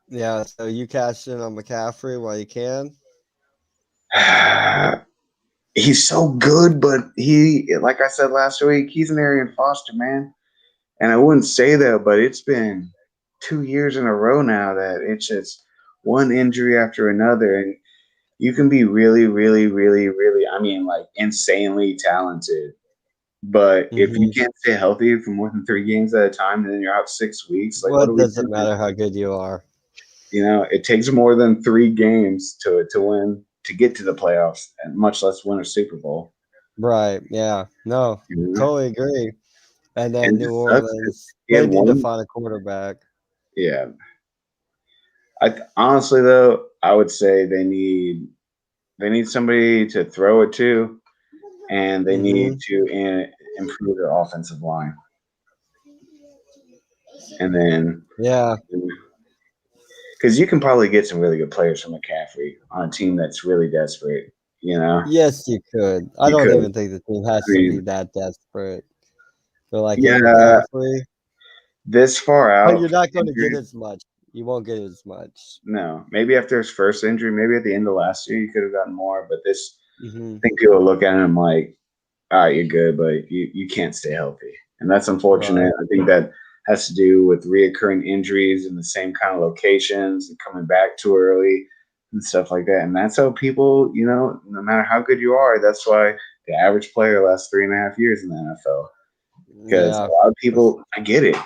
Speaker 1: Yeah, so you cash in on McCaffrey while you can.
Speaker 2: He's so good, but like I said last week, he's an Arian Foster, man. And I wouldn't say that, but it's been 2 years in a row now that it's just one injury after another. And you can be really, really, really, really, I mean, like insanely talented. But if you
Speaker 1: Hmm.
Speaker 2: can't stay healthy for more than 3 games at a time, and then you're out 6 weeks, like, what
Speaker 1: What
Speaker 2: are we
Speaker 1: does it
Speaker 2: doing?
Speaker 1: matter how good you are?
Speaker 2: It takes more than 3 games to win, to get to the playoffs, and much less win a Super Bowl.
Speaker 1: Right. Yeah. No,
Speaker 2: You know?
Speaker 1: totally agree. And
Speaker 2: And
Speaker 1: then
Speaker 2: it
Speaker 1: New
Speaker 2: just sucks because
Speaker 1: Orleans,
Speaker 2: he
Speaker 1: they
Speaker 2: had
Speaker 1: need to
Speaker 2: one.
Speaker 1: find a quarterback.
Speaker 2: Yeah. Honestly though, I would say they need somebody to throw it to, and they need
Speaker 1: Hmm.
Speaker 2: to improve their offensive line. And then,
Speaker 1: Yeah.
Speaker 2: because you can probably get some really good players from McCaffrey on a team that's really desperate. You know,
Speaker 1: Yes, you could. I
Speaker 2: you
Speaker 1: don't
Speaker 2: could.
Speaker 1: even think the team has
Speaker 2: I
Speaker 1: to be
Speaker 2: mean,
Speaker 1: that desperate for like getting
Speaker 2: yeah,
Speaker 1: McCaffrey,
Speaker 2: this far
Speaker 1: but
Speaker 2: out
Speaker 1: you're
Speaker 2: from
Speaker 1: not going to get
Speaker 2: injury,
Speaker 1: as much. You won't get as much.
Speaker 2: no. Maybe after his first injury, maybe at the end of last year, you could have gotten more. But this,
Speaker 1: Hmm.
Speaker 2: I think people look at him like, all right, you're good, but you can't stay healthy. And that's unfortunate.
Speaker 1: Right.
Speaker 2: I think that has to do with reoccurring injuries in the same kind of locations and coming back too early and stuff like that. And that's how people, no matter how good you are, that's why the average player lasts 3.5 years in the NFL. Because
Speaker 1: Yeah.
Speaker 2: a lot of people, I get it.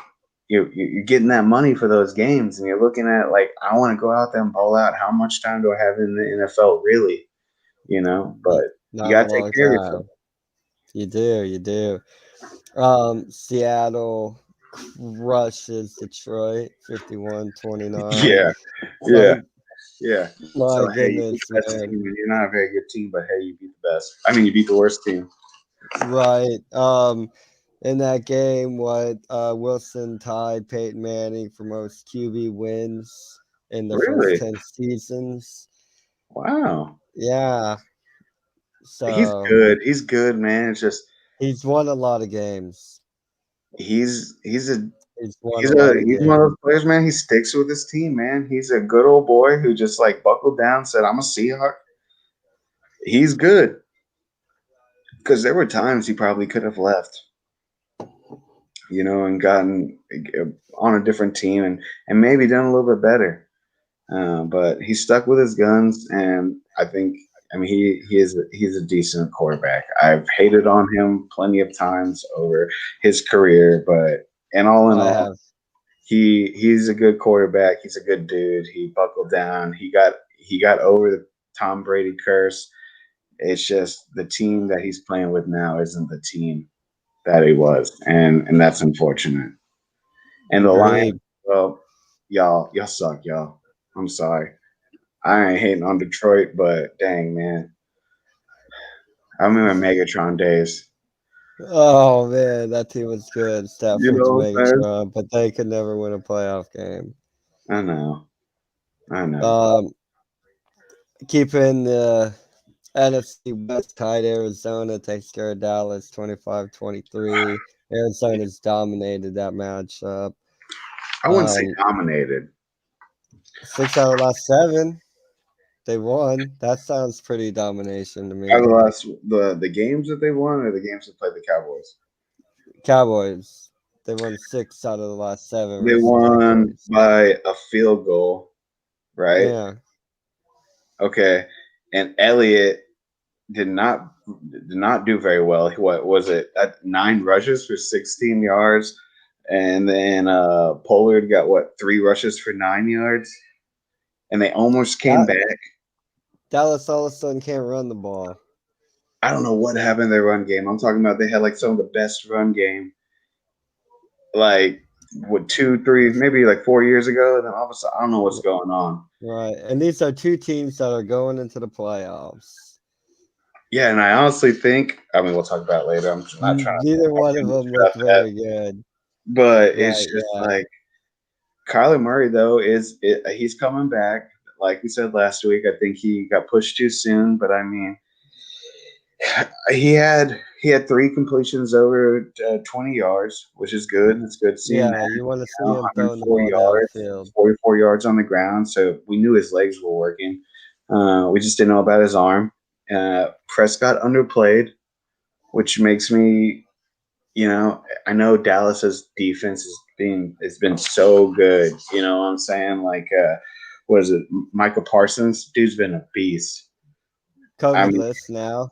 Speaker 2: You're getting that money for those games, and you're looking at like, I want to go out there and ball out. How much time do I have in the NFL, really? But you
Speaker 1: Not a
Speaker 2: got to take
Speaker 1: long
Speaker 2: care of yourself.
Speaker 1: time. You do. You do. Seattle crushes Detroit 51-29.
Speaker 2: Yeah, yeah.
Speaker 1: Like,
Speaker 2: Yeah. So
Speaker 1: my
Speaker 2: hey, you beat
Speaker 1: goodness,
Speaker 2: the best
Speaker 1: man.
Speaker 2: team, and you're not a very good team, but hey, you beat the best. I mean, you beat the worst team.
Speaker 1: Right. In that game, what Wilson tied Peyton Manning for most QB wins in the first
Speaker 2: Really?
Speaker 1: 10 seasons.
Speaker 2: Wow.
Speaker 1: Yeah.
Speaker 2: He's
Speaker 1: So
Speaker 2: good. He's good, man. It's just
Speaker 1: he's won a lot of games.
Speaker 2: he's a
Speaker 1: He's won
Speaker 2: he's
Speaker 1: a
Speaker 2: a
Speaker 1: lot of
Speaker 2: he's one of
Speaker 1: games.
Speaker 2: those players, man. He sticks with his team, man. He's a good old boy who just like buckled down, said, "I'm a Seahawk." He's good because there were times he probably could have left, and gotten on a different team and maybe done a little bit better. But he stuck with his guns, and I think, I mean, he's a decent quarterback. I've hated on him plenty of times over his career, but in
Speaker 1: I
Speaker 2: all,
Speaker 1: have.
Speaker 2: he's a good quarterback. He's a good dude. He buckled down. He got over the Tom Brady curse. It's just the team that he's playing with now isn't the team that he was, and that's unfortunate. And the Lions,
Speaker 1: Agreed.
Speaker 2: well, y'all suck, y'all. I'm sorry. I ain't hating on Detroit, but dang, man. I remember Megatron days.
Speaker 1: Oh man, that team was good.
Speaker 2: You
Speaker 1: Stafford's
Speaker 2: know what I'm saying?
Speaker 1: Megatron, but they could never win a playoff game.
Speaker 2: I know. I know.
Speaker 1: Um, Keeping the NFC West tied, Arizona takes care of Dallas 25-23. Arizona's dominated that matchup.
Speaker 2: I wouldn't say
Speaker 1: Um,
Speaker 2: dominated.
Speaker 1: 6 out of the last 7, they won. That sounds pretty domination to
Speaker 2: Out of
Speaker 1: me.
Speaker 2: the last the games that they won or the games that played the Cowboys?
Speaker 1: Cowboys, they won 6 out of the last 7
Speaker 2: They
Speaker 1: versus the
Speaker 2: won
Speaker 1: Cowboys.
Speaker 2: by a field goal, right?
Speaker 1: Yeah.
Speaker 2: Okay. And Elliott did not do very well. What was it? At 9 rushes for 16 yards, and then Pollard got what, 3 rushes for 9 yards, and they almost came
Speaker 1: That
Speaker 2: back.
Speaker 1: Dallas all of a sudden can't run the ball.
Speaker 2: I don't know what happened in their run game. I'm talking about they had like some of the best run game. Like what 2, 3, maybe like 4 years ago, and then all of a sudden I don't know what's going on.
Speaker 1: Right. And these are two teams that are going into the playoffs.
Speaker 2: Yeah, and I honestly think, I mean, we'll talk about it later. I'm not trying to
Speaker 1: Neither
Speaker 2: talk
Speaker 1: one
Speaker 2: too
Speaker 1: of
Speaker 2: much
Speaker 1: them
Speaker 2: about
Speaker 1: looked
Speaker 2: that,
Speaker 1: very good.
Speaker 2: but it's
Speaker 1: Right.
Speaker 2: just
Speaker 1: Yeah.
Speaker 2: like Kyler Murray though he's coming back. Like we said last week, I think he got pushed too soon, but I mean, he had 3 completions over 20 yards, which is good. It's good seeing
Speaker 1: Yeah.
Speaker 2: that.
Speaker 1: You want to see him throwing the
Speaker 2: 104
Speaker 1: ball
Speaker 2: yards,
Speaker 1: downfield.
Speaker 2: 44 yards on the ground. So we knew his legs were working. We just didn't know about his arm. Prescott underplayed, which makes me, I know Dallas's defense has been so good. You know what I'm saying? Like, what is it? Michael Parsons, dude's been a beast. I
Speaker 1: COVID
Speaker 2: mean,
Speaker 1: list now.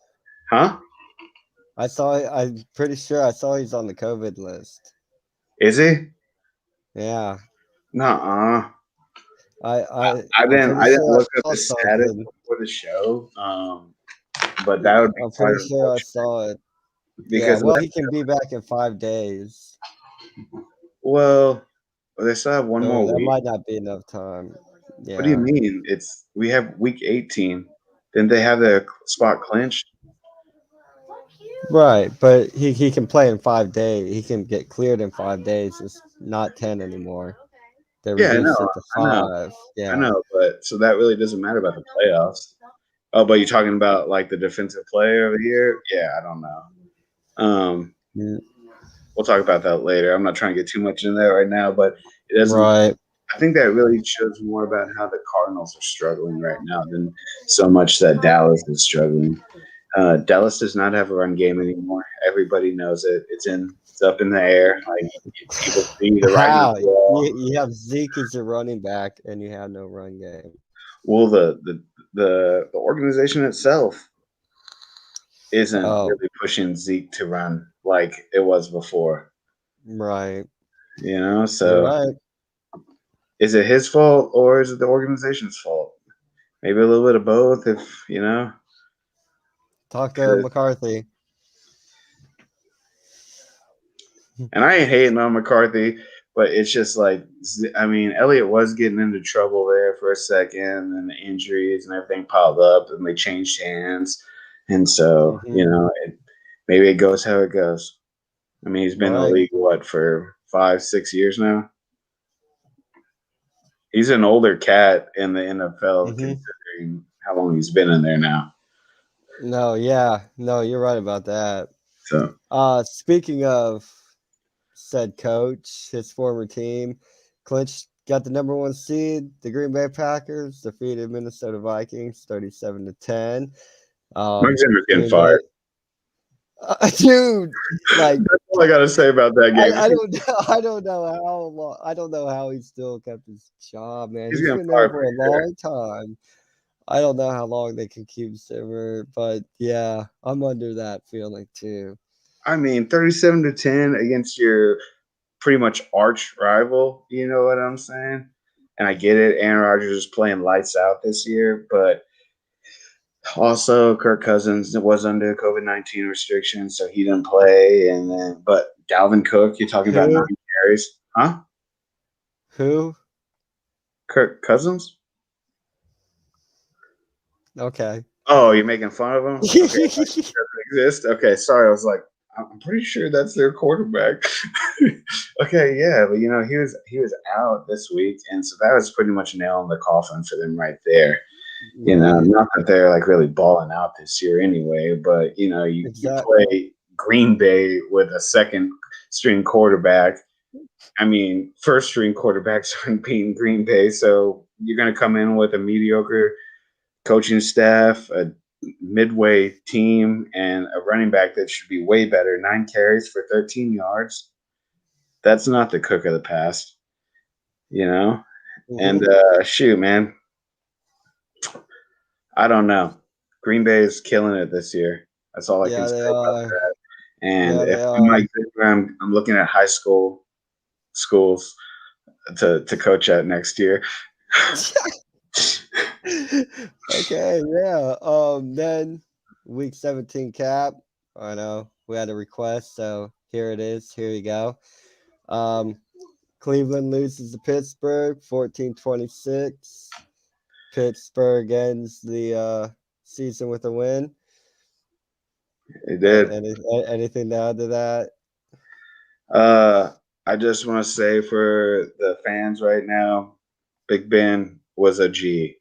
Speaker 2: huh?
Speaker 1: I'm pretty sure I saw he's on the COVID list.
Speaker 2: Is he?
Speaker 1: Yeah.
Speaker 2: Nuh-uh.
Speaker 1: I I
Speaker 2: I
Speaker 1: I'm
Speaker 2: didn't
Speaker 1: pretty
Speaker 2: I didn't
Speaker 1: sure I
Speaker 2: look up
Speaker 1: saw
Speaker 2: his status
Speaker 1: something.
Speaker 2: before the show, but that would be
Speaker 1: I'm
Speaker 2: quite
Speaker 1: pretty sure I
Speaker 2: unfortunate
Speaker 1: saw it. Yeah.
Speaker 2: because
Speaker 1: Well, he can be back in 5 days.
Speaker 2: well, they still have one
Speaker 1: Or
Speaker 2: more
Speaker 1: that
Speaker 2: week.
Speaker 1: might not be enough time.
Speaker 2: What do you
Speaker 1: Yeah.
Speaker 2: mean? We have week 18. Didn't they have the spot clinched?
Speaker 1: Right, but he can play in 5 days. He can get cleared in 5 days. It's not 10 anymore. They
Speaker 2: Yeah, I
Speaker 1: reduced
Speaker 2: know,
Speaker 1: it to
Speaker 2: I know,
Speaker 1: five.
Speaker 2: I
Speaker 1: Yeah.
Speaker 2: know. But so that really doesn't matter about the playoffs. Oh, but you're talking about like the defensive player of the year? Yeah, I don't know. Um,
Speaker 1: Mm,
Speaker 2: we'll talk about that later. I'm not trying to get too much in there right now, but it doesn't.
Speaker 1: right.
Speaker 2: I think that really shows more about how the Cardinals are struggling right now than so much that Dallas is struggling. Dallas does not have a run game anymore. Everybody knows it. It's up in the air. Like people see the writing on
Speaker 1: How?
Speaker 2: the wall.
Speaker 1: You have Zeke as your running back and you have no run game.
Speaker 2: Well, the organization itself isn't
Speaker 1: Oh,
Speaker 2: really pushing Zeke to run like it was before.
Speaker 1: right. You're
Speaker 2: So
Speaker 1: right.
Speaker 2: is it his fault or is it the organization's fault? Maybe a little bit of both. If
Speaker 1: Talk to
Speaker 2: 'cause
Speaker 1: McCarthy.
Speaker 2: and I ain't hating on McCarthy, but it's just like, I mean, Elliott was getting into trouble there for a second, and the injuries and everything piled up, and they changed hands, and so
Speaker 1: Hmm.
Speaker 2: maybe it goes how it goes. I mean, he's been in the
Speaker 1: Right.
Speaker 2: league what for 5, 6 years now. He's an older cat in the NFL,
Speaker 1: Hmm.
Speaker 2: considering how long he's been in there now.
Speaker 1: No, yeah. No, you're right about that.
Speaker 2: So
Speaker 1: Speaking of said coach, his former team, got the number one seed. The Green Bay Packers defeated Minnesota Vikings 37-10.
Speaker 2: Mike Zimmer's getting
Speaker 1: Green Bay,
Speaker 2: fired.
Speaker 1: dude, like
Speaker 2: That's all I got to say about that game.
Speaker 1: I don't know, I don't know how long, I don't know how he still kept his job, man.
Speaker 2: He's
Speaker 1: He's
Speaker 2: getting
Speaker 1: been there
Speaker 2: fired
Speaker 1: for a
Speaker 2: pretty sure.
Speaker 1: long time. I don't know how long they can keep Zimmer, but yeah, I'm under that feeling too.
Speaker 2: I mean, 37-10 against your pretty much arch rival. You know what I'm saying? And I get it. Aaron Rodgers is playing lights out this year, but also Kirk Cousins was under COVID-19 restrictions, so he didn't play. And then, but Dalvin Cook, you're talking about
Speaker 1: Who?
Speaker 2: 9 carries, huh?
Speaker 1: Who?
Speaker 2: Kirk Cousins?
Speaker 1: Okay.
Speaker 2: Oh, you're making fun of him? Okay, like he doesn't exist. Okay, sorry. I was like, I'm pretty sure that's their quarterback. Okay, yeah, but he was out this week, and so that was pretty much nail in the coffin for them right there.
Speaker 1: Right.
Speaker 2: Not that they're like really balling out this year anyway, but you
Speaker 1: Exact.
Speaker 2: play Green Bay with a second string quarterback. I mean, first string quarterbacks aren't beating Green Bay, so you're going to come in with a mediocre coaching staff, a midway team, and a running back that should be way better. 9 carries for 13 yards. That's not the Cook of the past, you know? And
Speaker 1: Hmm.
Speaker 2: shoot, man, I don't know. Green Bay is killing it this year. That's all I can
Speaker 1: Yeah,
Speaker 2: say
Speaker 1: they
Speaker 2: about
Speaker 1: are.
Speaker 2: that. And
Speaker 1: Yeah,
Speaker 2: if
Speaker 1: they
Speaker 2: I'm
Speaker 1: are.
Speaker 2: Mike Zimmer, I'm looking at high school schools to coach at next year.
Speaker 1: Okay, yeah. Then week 17 cap. I know we had a request, so here it is. Here you go. Um, Cleveland loses to Pittsburgh 14-26. Pittsburgh ends the season with a win.
Speaker 2: It did.
Speaker 1: Anything to add to that?
Speaker 2: I just want to say for the fans right now, Big Ben was a G.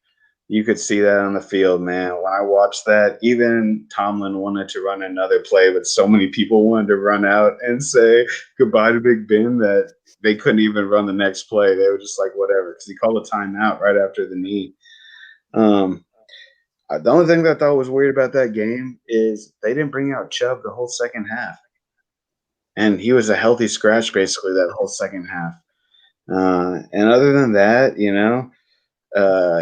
Speaker 2: You could see that on the field, man. When I watched that, even Tomlin wanted to run another play, but so many people wanted to run out and say goodbye to Big Ben that they couldn't even run the next play. They were just like, whatever, because he called a timeout right after the knee. The only thing that I thought was weird about that game is they didn't bring out Chubb the whole second half. And he was a healthy scratch basically that whole second half. And other than that,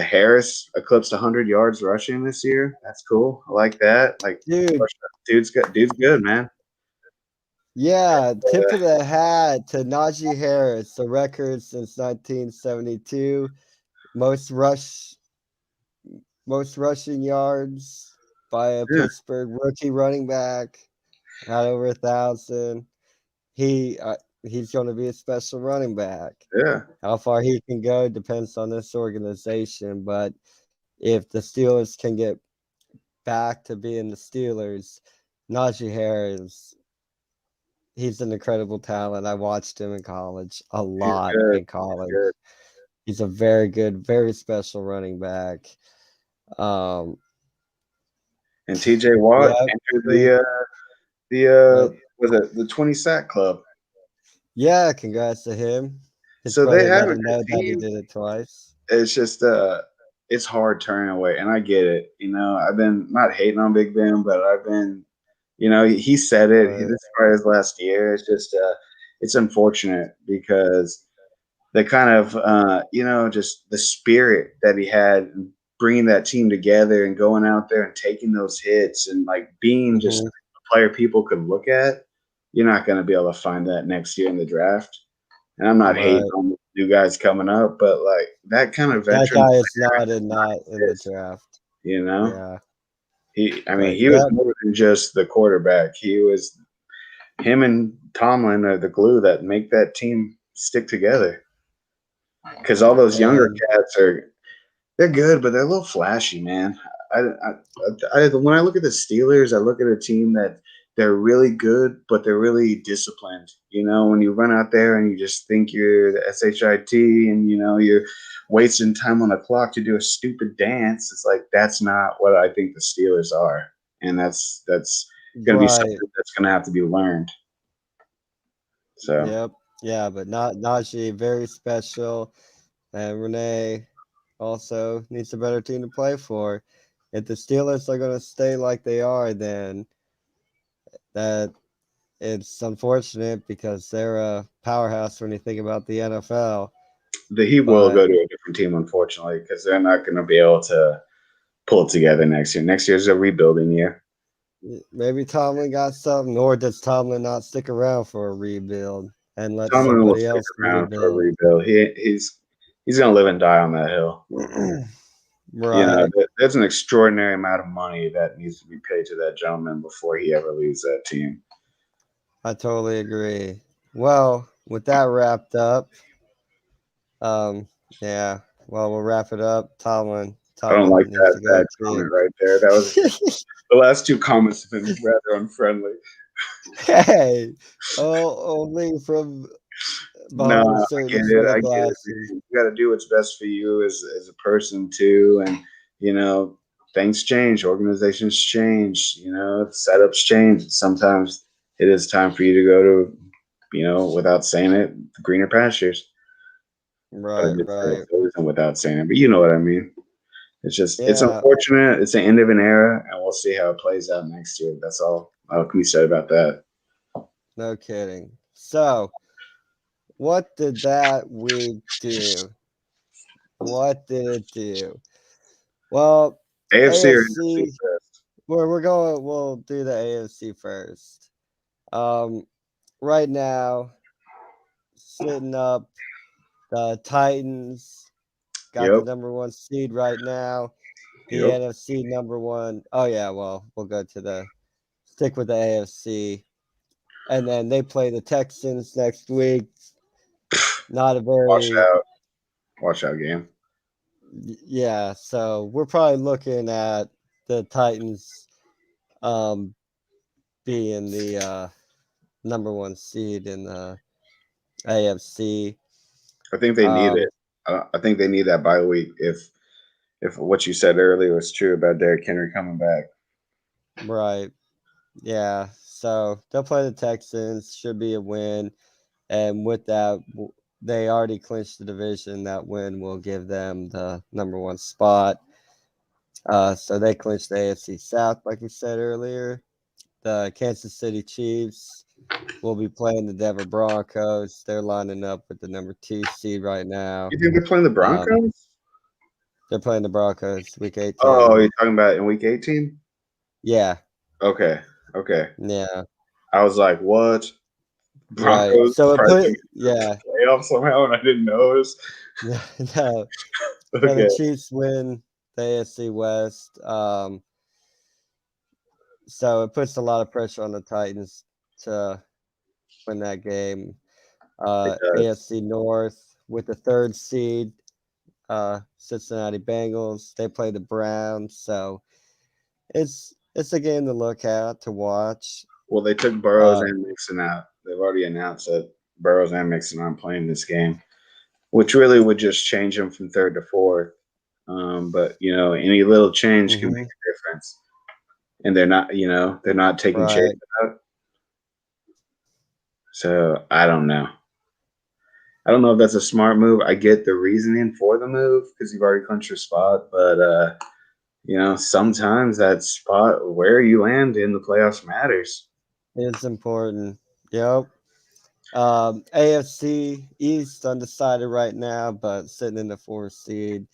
Speaker 2: Harris eclipsed 100 yards rushing this year. That's cool. I like that. Like,
Speaker 1: Dude,
Speaker 2: dude's good, man.
Speaker 1: yeah, tip of the hat to Najee Harris, the record since 1972. Most rushing yards by a
Speaker 2: Yeah,
Speaker 1: Pittsburgh rookie running back. Had over 1,000. He's going to be a special running back.
Speaker 2: yeah.
Speaker 1: How far he can go depends on this organization, but if the Steelers can get back to being the Steelers, Najee Harris, he's an incredible talent. I watched him in college a
Speaker 2: He's
Speaker 1: lot
Speaker 2: good.
Speaker 1: in college.
Speaker 2: Good.
Speaker 1: He's a very good, very special running back.
Speaker 2: And TJ Watt
Speaker 1: Yeah,
Speaker 2: entered
Speaker 1: what?
Speaker 2: was it the 20 sack club.
Speaker 1: Yeah, congrats to him. His
Speaker 2: So they
Speaker 1: brother
Speaker 2: have
Speaker 1: let
Speaker 2: a
Speaker 1: him
Speaker 2: good
Speaker 1: know that he
Speaker 2: team.
Speaker 1: did it twice.
Speaker 2: It's just it's hard turning away, and I get it. I've been not hating on Big Ben, but I've been, he said it.
Speaker 1: Right.
Speaker 2: This is probably his last year. It's just it's unfortunate because the kind of just the spirit that he had, bringing that team together and going out there and taking those hits and like being just
Speaker 1: Mm-hmm.
Speaker 2: a player people could look at. You're not going to be able to find that next year in the draft. And I'm not hating
Speaker 1: Right.
Speaker 2: on new guys coming up, but like that kind of
Speaker 1: That
Speaker 2: veteran
Speaker 1: guy is
Speaker 2: player does not
Speaker 1: not in the
Speaker 2: exist.
Speaker 1: draft.
Speaker 2: You know,
Speaker 1: Yeah.
Speaker 2: I mean,
Speaker 1: But
Speaker 2: he was
Speaker 1: yep.
Speaker 2: more than just the quarterback. Him and Tomlin are the glue that make that team stick together. Because all those younger
Speaker 1: And
Speaker 2: cats they're good, but they're a little flashy, man. When I look at the Steelers, I look at a team that they're really good, but they're really disciplined. When you run out there and you just think you're the shit, and you're wasting time on the clock to do a stupid dance, it's like that's not what I think the Steelers are, and that's going to be
Speaker 1: right.
Speaker 2: something that's going to have to be learned. So
Speaker 1: Yep. Yeah, but not Najee, very special. And Renee also needs a better team to play for. If the Steelers are going to stay like they are, then that it's unfortunate because they're a powerhouse when you think about the NFL.
Speaker 2: he will
Speaker 1: But
Speaker 2: go to a different team, unfortunately, because they're not going to be able to pull it together next year. Next year's a rebuilding year.
Speaker 1: maybe Tomlin got something, or does Tomlin not stick around for a rebuild and let
Speaker 2: Tomlin will
Speaker 1: somebody
Speaker 2: stick
Speaker 1: else
Speaker 2: around for a
Speaker 1: rebuild?
Speaker 2: rebuild. He's going to live and die on that hill.
Speaker 1: Right.
Speaker 2: There's an extraordinary amount of money that needs to be paid to that gentleman before he ever leaves that team.
Speaker 1: I totally agree. Well, with that wrapped up, um, yeah. Well, we'll wrap it up.
Speaker 2: I don't like
Speaker 1: Tomlin needs to go
Speaker 2: that
Speaker 1: too.
Speaker 2: comment right there. That was the last two comments have been rather unfriendly.
Speaker 1: Hey, only from
Speaker 2: No,
Speaker 1: behind a
Speaker 2: I
Speaker 1: certain
Speaker 2: get
Speaker 1: set
Speaker 2: it.
Speaker 1: of
Speaker 2: I get it,
Speaker 1: glasses.
Speaker 2: man. You got to do what's best for you as a person too, and you know things change, organizations change, setups change. Sometimes it is time for you to go to, without saying it, the greener pastures. But I
Speaker 1: Right,
Speaker 2: did say it,
Speaker 1: right.
Speaker 2: so it isn't without saying it. But you know what I mean. It's
Speaker 1: Yeah,
Speaker 2: unfortunate. It's the end of an era, and we'll see how it plays out next year. That's all can be said about that.
Speaker 1: no kidding. So, what did that week do? What did it do? Well,
Speaker 2: AFC or NFC
Speaker 1: AFC,
Speaker 2: first?
Speaker 1: we'll do the AFC first. Um, right now, sitting up, the Titans got the
Speaker 2: Yep.
Speaker 1: number one seed right now. The
Speaker 2: Yep.
Speaker 1: NFC number one. Oh yeah, well, we'll go to stick with the AFC. And then they play the Texans next week. not a
Speaker 2: Wash
Speaker 1: very
Speaker 2: out, wash out game.
Speaker 1: yeah. So we're probably looking at the Titans um, being the number one seed in the AFC.
Speaker 2: I think they need it.
Speaker 1: Um,
Speaker 2: I think they need that bye week if what you said earlier was true about Derrick Henry coming back.
Speaker 1: right. Yeah. So they'll play the Texans. Should be a win. And with that, they already clinched the division. That win will give them the number one spot. So they clinched the AFC South, like we said earlier. The Kansas City Chiefs will be playing the Denver Broncos. They're lining up with the number 2 seed right now.
Speaker 2: You think they're playing the
Speaker 1: Um,
Speaker 2: Broncos?
Speaker 1: they're playing the Broncos week 18.
Speaker 2: Oh, you're talking about in week 18?
Speaker 1: Yeah,
Speaker 2: Okay, okay.
Speaker 1: yeah,
Speaker 2: I was like, what?
Speaker 1: right.
Speaker 2: Broncos
Speaker 1: So it
Speaker 2: trying to
Speaker 1: put,
Speaker 2: get to the
Speaker 1: yeah,
Speaker 2: playoffs somehow, and I didn't notice.
Speaker 1: no. So the
Speaker 2: Okay,
Speaker 1: Chiefs win the AFC West. So it puts a lot of pressure on the Titans to win that game.
Speaker 2: it does.
Speaker 1: AFC North with the 3rd seed, Cincinnati Bengals. They play the Browns, so it's a game to look at to watch.
Speaker 2: Well, they took Burrows
Speaker 1: Uh,
Speaker 2: and Mixon out. They've already announced that Burrows and Mixon aren't playing this game, which really would just change them from third to fourth. But any little change can make
Speaker 1: mhm,
Speaker 2: a difference. And they're not taking Chase
Speaker 1: right.
Speaker 2: out. So I don't know. I don't know if that's a smart move. I get the reasoning for the move because you've already clinched your spot, but sometimes that spot where you land in the playoffs matters.
Speaker 1: It's important. Yep. AFC East undecided right now, but sitting in the 4th seed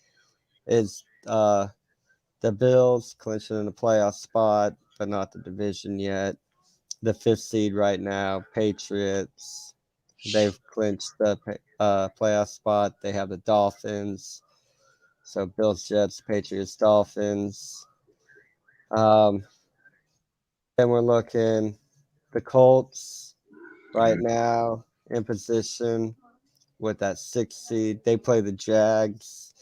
Speaker 1: is the Bills clinching in the playoff spot, but not the division yet. The 5th seed right now, Patriots. They've clinched the playoff spot. They have the Dolphins. So Bills, Jets, Patriots, Dolphins. Um, then we're looking the Colts right now in position with that 6th seed. They play the Jags.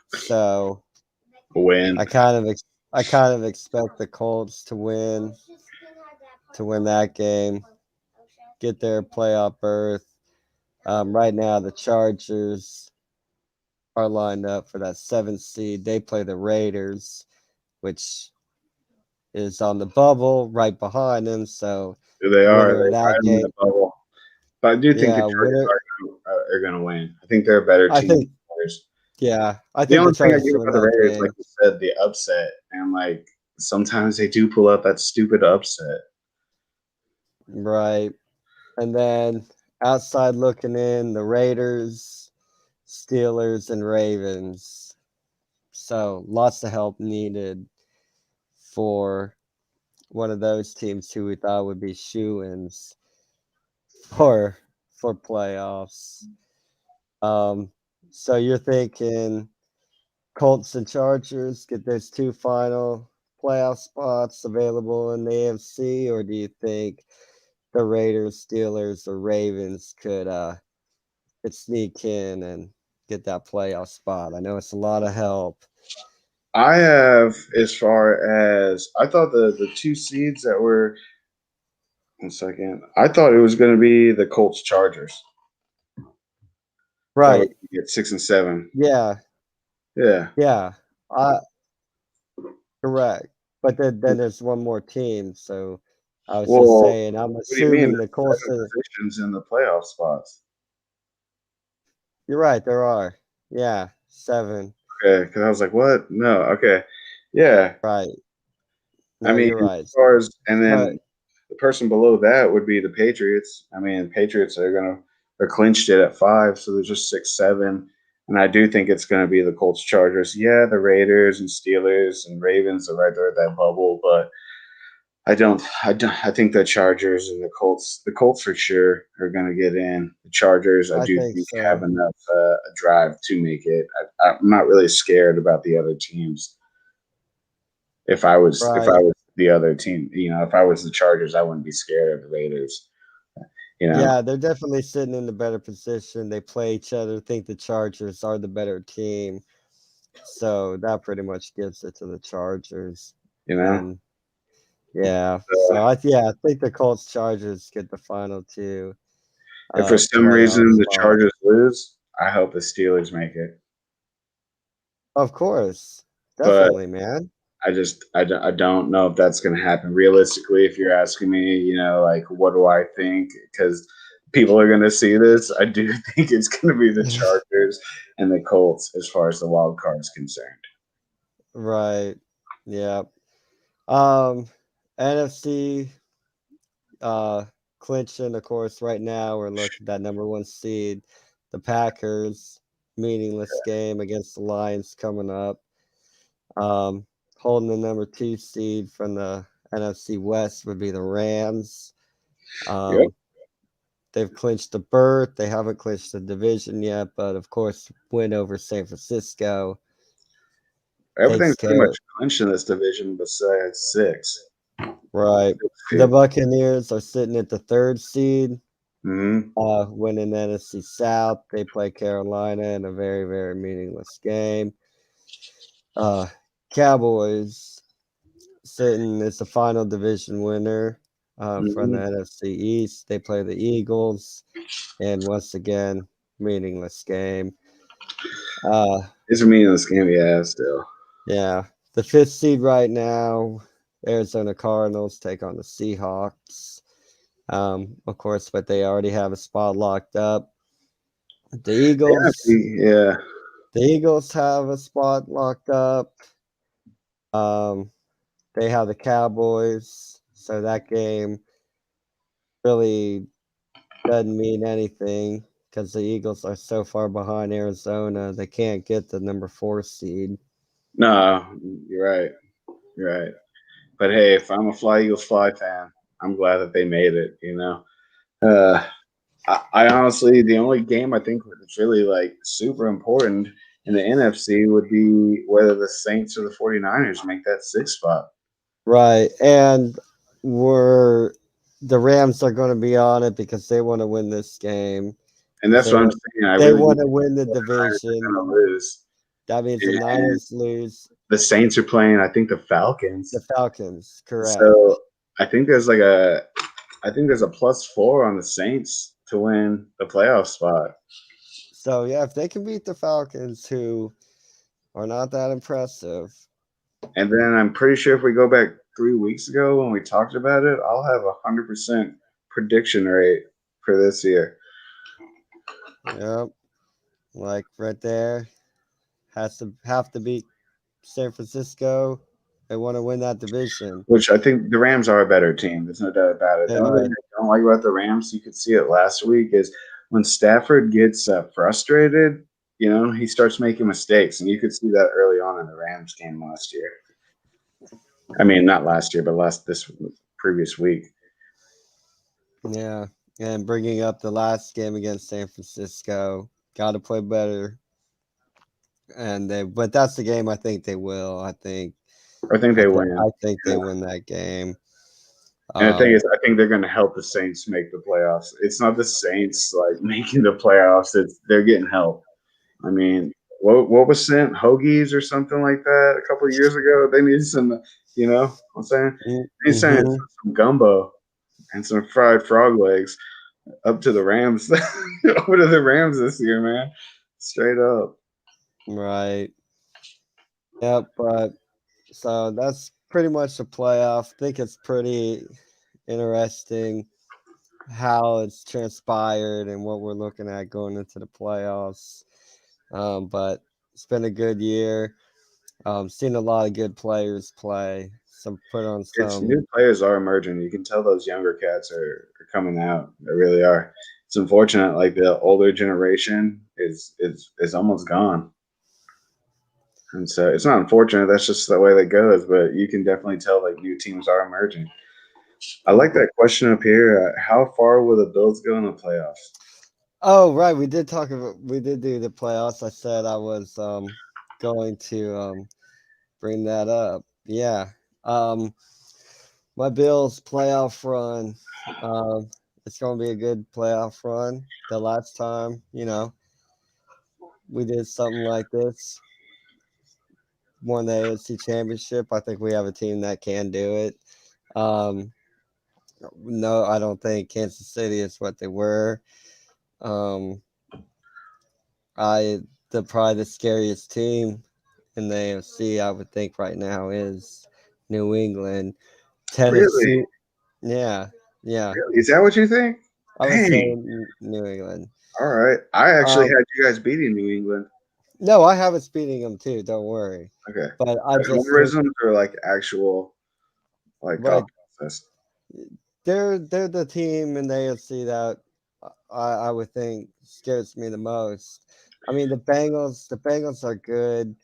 Speaker 1: So
Speaker 2: Win.
Speaker 1: I kind of expect the Colts to win that game, get their playoff berth. Right now, the Chargers are lined up for that 7th seed. They play the Raiders, which is on the bubble right behind them. So,
Speaker 2: They are.
Speaker 1: winner of
Speaker 2: They
Speaker 1: that
Speaker 2: ride in
Speaker 1: game,
Speaker 2: the bubble. But I do think the
Speaker 1: yeah,
Speaker 2: Chargers
Speaker 1: winner.
Speaker 2: are going to win. I think they're a better
Speaker 1: I
Speaker 2: team than
Speaker 1: think,
Speaker 2: the Raiders.
Speaker 1: yeah, I
Speaker 2: The
Speaker 1: think the
Speaker 2: only thing I
Speaker 1: Chargers
Speaker 2: give
Speaker 1: win
Speaker 2: about the
Speaker 1: that
Speaker 2: Raiders, like
Speaker 1: game.
Speaker 2: you said, the upset, and like sometimes they do pull out that stupid upset.
Speaker 1: Right. And then outside looking in, the Raiders, Steelers, and Ravens. So lots of help needed for one of those teams who we thought would be shoe-ins for playoffs. Um, so you're thinking Colts and Chargers get those 2 final playoff spots available in the AFC, or do you think the Raiders, Steelers, or Ravens could sneak in and get that playoff spot? I know it's a lot of help.
Speaker 2: I have, as far as I thought, the two seeds that were 1 second. I thought it was going to be the Colts Chargers that would
Speaker 1: Right.
Speaker 2: get 6 and 7.
Speaker 1: Yeah.
Speaker 2: Yeah.
Speaker 1: Yeah. I correct. But then there's one more team, so I was just
Speaker 2: Well,
Speaker 1: saying I'm
Speaker 2: what do you mean?
Speaker 1: assuming the
Speaker 2: There's
Speaker 1: Colts
Speaker 2: seven
Speaker 1: are,
Speaker 2: positions in the playoff spots.
Speaker 1: you're right, there are. Yeah, 7.
Speaker 2: Okay, because I was like, what? No. Okay. Yeah.
Speaker 1: Right.
Speaker 2: I
Speaker 1: No,
Speaker 2: mean,
Speaker 1: you're
Speaker 2: as
Speaker 1: right.
Speaker 2: far as, and
Speaker 1: But
Speaker 2: then the person below that would be the Patriots. I mean, Patriots are clinched it at 5, so there's just 6, 7. And I do think it's going to be the Colts Chargers. Yeah, the Raiders and Steelers and Ravens are right there at that bubble, but I think the Chargers and the Colts for sure are going to get in. The Chargers, I
Speaker 1: I
Speaker 2: do
Speaker 1: think
Speaker 2: think have
Speaker 1: so.
Speaker 2: enough a drive to make it. I'm not really scared about the other teams. If I
Speaker 1: Right.
Speaker 2: was the other team, if I was the Chargers, I wouldn't be scared of the Raiders. You know,
Speaker 1: Yeah, they're definitely sitting in the better position. They play each other, think the Chargers are the better team. So that pretty much gives it to the Chargers.
Speaker 2: you know.
Speaker 1: And yeah,
Speaker 2: Uh,
Speaker 1: yeah, I think the Colts Chargers get the final two
Speaker 2: if for some
Speaker 1: playoff
Speaker 2: reason the
Speaker 1: spot.
Speaker 2: Chargers lose, I hope the Steelers make it.
Speaker 1: Of course.
Speaker 2: But
Speaker 1: Definitely, man.
Speaker 2: I don't know if that's going to happen realistically. If you're asking me, like, what do I think? Because people are going to see this. I do think it's going to be the Chargers and the Colts as far as the wild card is concerned.
Speaker 1: Right. Yeah. Um NFC uh clinching, of course, right now we're looking at that number one seed, the Packers, meaningless game against the Lions coming up. Um Holding the number two seed from the NFC West would be the Rams.
Speaker 2: Yep,
Speaker 1: Um they've clinched the berth. They haven't clinched the division yet, but of course, win over San Francisco
Speaker 2: everything's
Speaker 1: takes
Speaker 2: pretty much
Speaker 1: care.
Speaker 2: clinched in this division besides six.
Speaker 1: Right. The Buccaneers are sitting at the third seed,
Speaker 2: Mm-hmm.
Speaker 1: winning the NFC South. They play Carolina in a very, very meaningless game. Uh, Cowboys sitting as the final division winner from the
Speaker 2: Mm-hmm.
Speaker 1: NFC East. They play the Eagles, and once again, meaningless game. Uh,
Speaker 2: It's a meaningless game, yeah. Still,
Speaker 1: yeah, the fifth seed right now, Arizona Cardinals take on the Seahawks. Of course, but they already have a spot locked up. The Eagles,
Speaker 2: yeah.
Speaker 1: the Eagles have a spot locked up. Um, they have the Cowboys, so that game really doesn't mean anything because the Eagles are so far behind Arizona, they can't get the number four seed.
Speaker 2: No, you're right. You're right. But hey, if I'm a Fly Eagles Fly fan, I'm glad that they made it. Uh, I honestly, the only game I think that's really like super important in the NFC would be whether the Saints or the 49ers make that sixth spot.
Speaker 1: Right, and we're the Rams are going to be on it because they want to win this game
Speaker 2: And
Speaker 1: because
Speaker 2: that's what I'm saying. I
Speaker 1: they
Speaker 2: really do
Speaker 1: want
Speaker 2: think
Speaker 1: to win the
Speaker 2: the 49ers are
Speaker 1: division.
Speaker 2: going to lose.
Speaker 1: That means the
Speaker 2: And
Speaker 1: Niners lose.
Speaker 2: the Saints are playing, I think, the
Speaker 1: The
Speaker 2: Falcons.
Speaker 1: Falcons, correct.
Speaker 2: So I think I think there's a +4 on the Saints to win the playoff spot.
Speaker 1: So yeah, if they can beat the Falcons, who are not that impressive,
Speaker 2: And then I'm pretty sure if we go back 3 weeks ago when we talked about it, I'll have 100% prediction rate for this year.
Speaker 1: yep, like right there, has to have to beat San Francisco. They want to win that division.
Speaker 2: Which I think the Rams are a better team. There's no doubt about it.
Speaker 1: They
Speaker 2: The only
Speaker 1: are
Speaker 2: thing I don't like about the Rams, you could see it last week, is when Stafford gets frustrated, he starts making mistakes. And you could see that early on in the Rams game last year. I mean, not last year, but this previous week.
Speaker 1: yeah, and bringing up the last game against San Francisco, got to play better. And but that's the game I think they will.
Speaker 2: I think they win.
Speaker 1: I think they win that game.
Speaker 2: And the thing
Speaker 1: Um,
Speaker 2: is, I think they're going to help the Saints make the playoffs. It's not the Saints like making the playoffs; they're getting help. I mean, what was sent Hoagies or something like that a couple of years ago? They need some, what I'm saying they need
Speaker 1: mm-hmm,
Speaker 2: some gumbo and some fried frog legs up to the Rams, over to the Rams this year, man. Straight up.
Speaker 1: right. Yep, but so that's pretty much the playoff. I think it's pretty interesting how it's transpired and what we're looking at going into the playoffs. But it's been a good year. Seen a lot of good players play. Some put on
Speaker 2: It's
Speaker 1: some.
Speaker 2: new players are emerging. You can tell those younger cats are coming out. They really are. It's unfortunate. Like the older generation is almost gone, and so it's not unfortunate. That's just the way that goes. But you can definitely tell like new teams are emerging. I like that question up here. How far will the Bills go in the playoffs?
Speaker 1: Oh, right. We did do the playoffs. I said I was going to bring that up. Yeah. Um, my Bills playoff run. Um, it's going to be a good playoff run. The last time, we did something like this, won the AFC Championship. I think we have a team that can do it. Um, no, I don't think Kansas City is what they were. Um, I probably the scariest team in the AFC I would think right now is New England,
Speaker 2: Really?
Speaker 1: Tennessee. Yeah, yeah.
Speaker 2: Really? Is that what you think?
Speaker 1: I would say
Speaker 2: Dang.
Speaker 1: New England.
Speaker 2: All right. I actually
Speaker 1: Um,
Speaker 2: had you guys beating New England.
Speaker 1: no, I have us beating them too. Don't worry.
Speaker 2: Okay.
Speaker 1: But I
Speaker 2: As
Speaker 1: just think
Speaker 2: mannerisms or like actual like thought
Speaker 1: like
Speaker 2: process?
Speaker 1: they're the team in the AFC that I would think scares me the most. I mean the Bengals are good,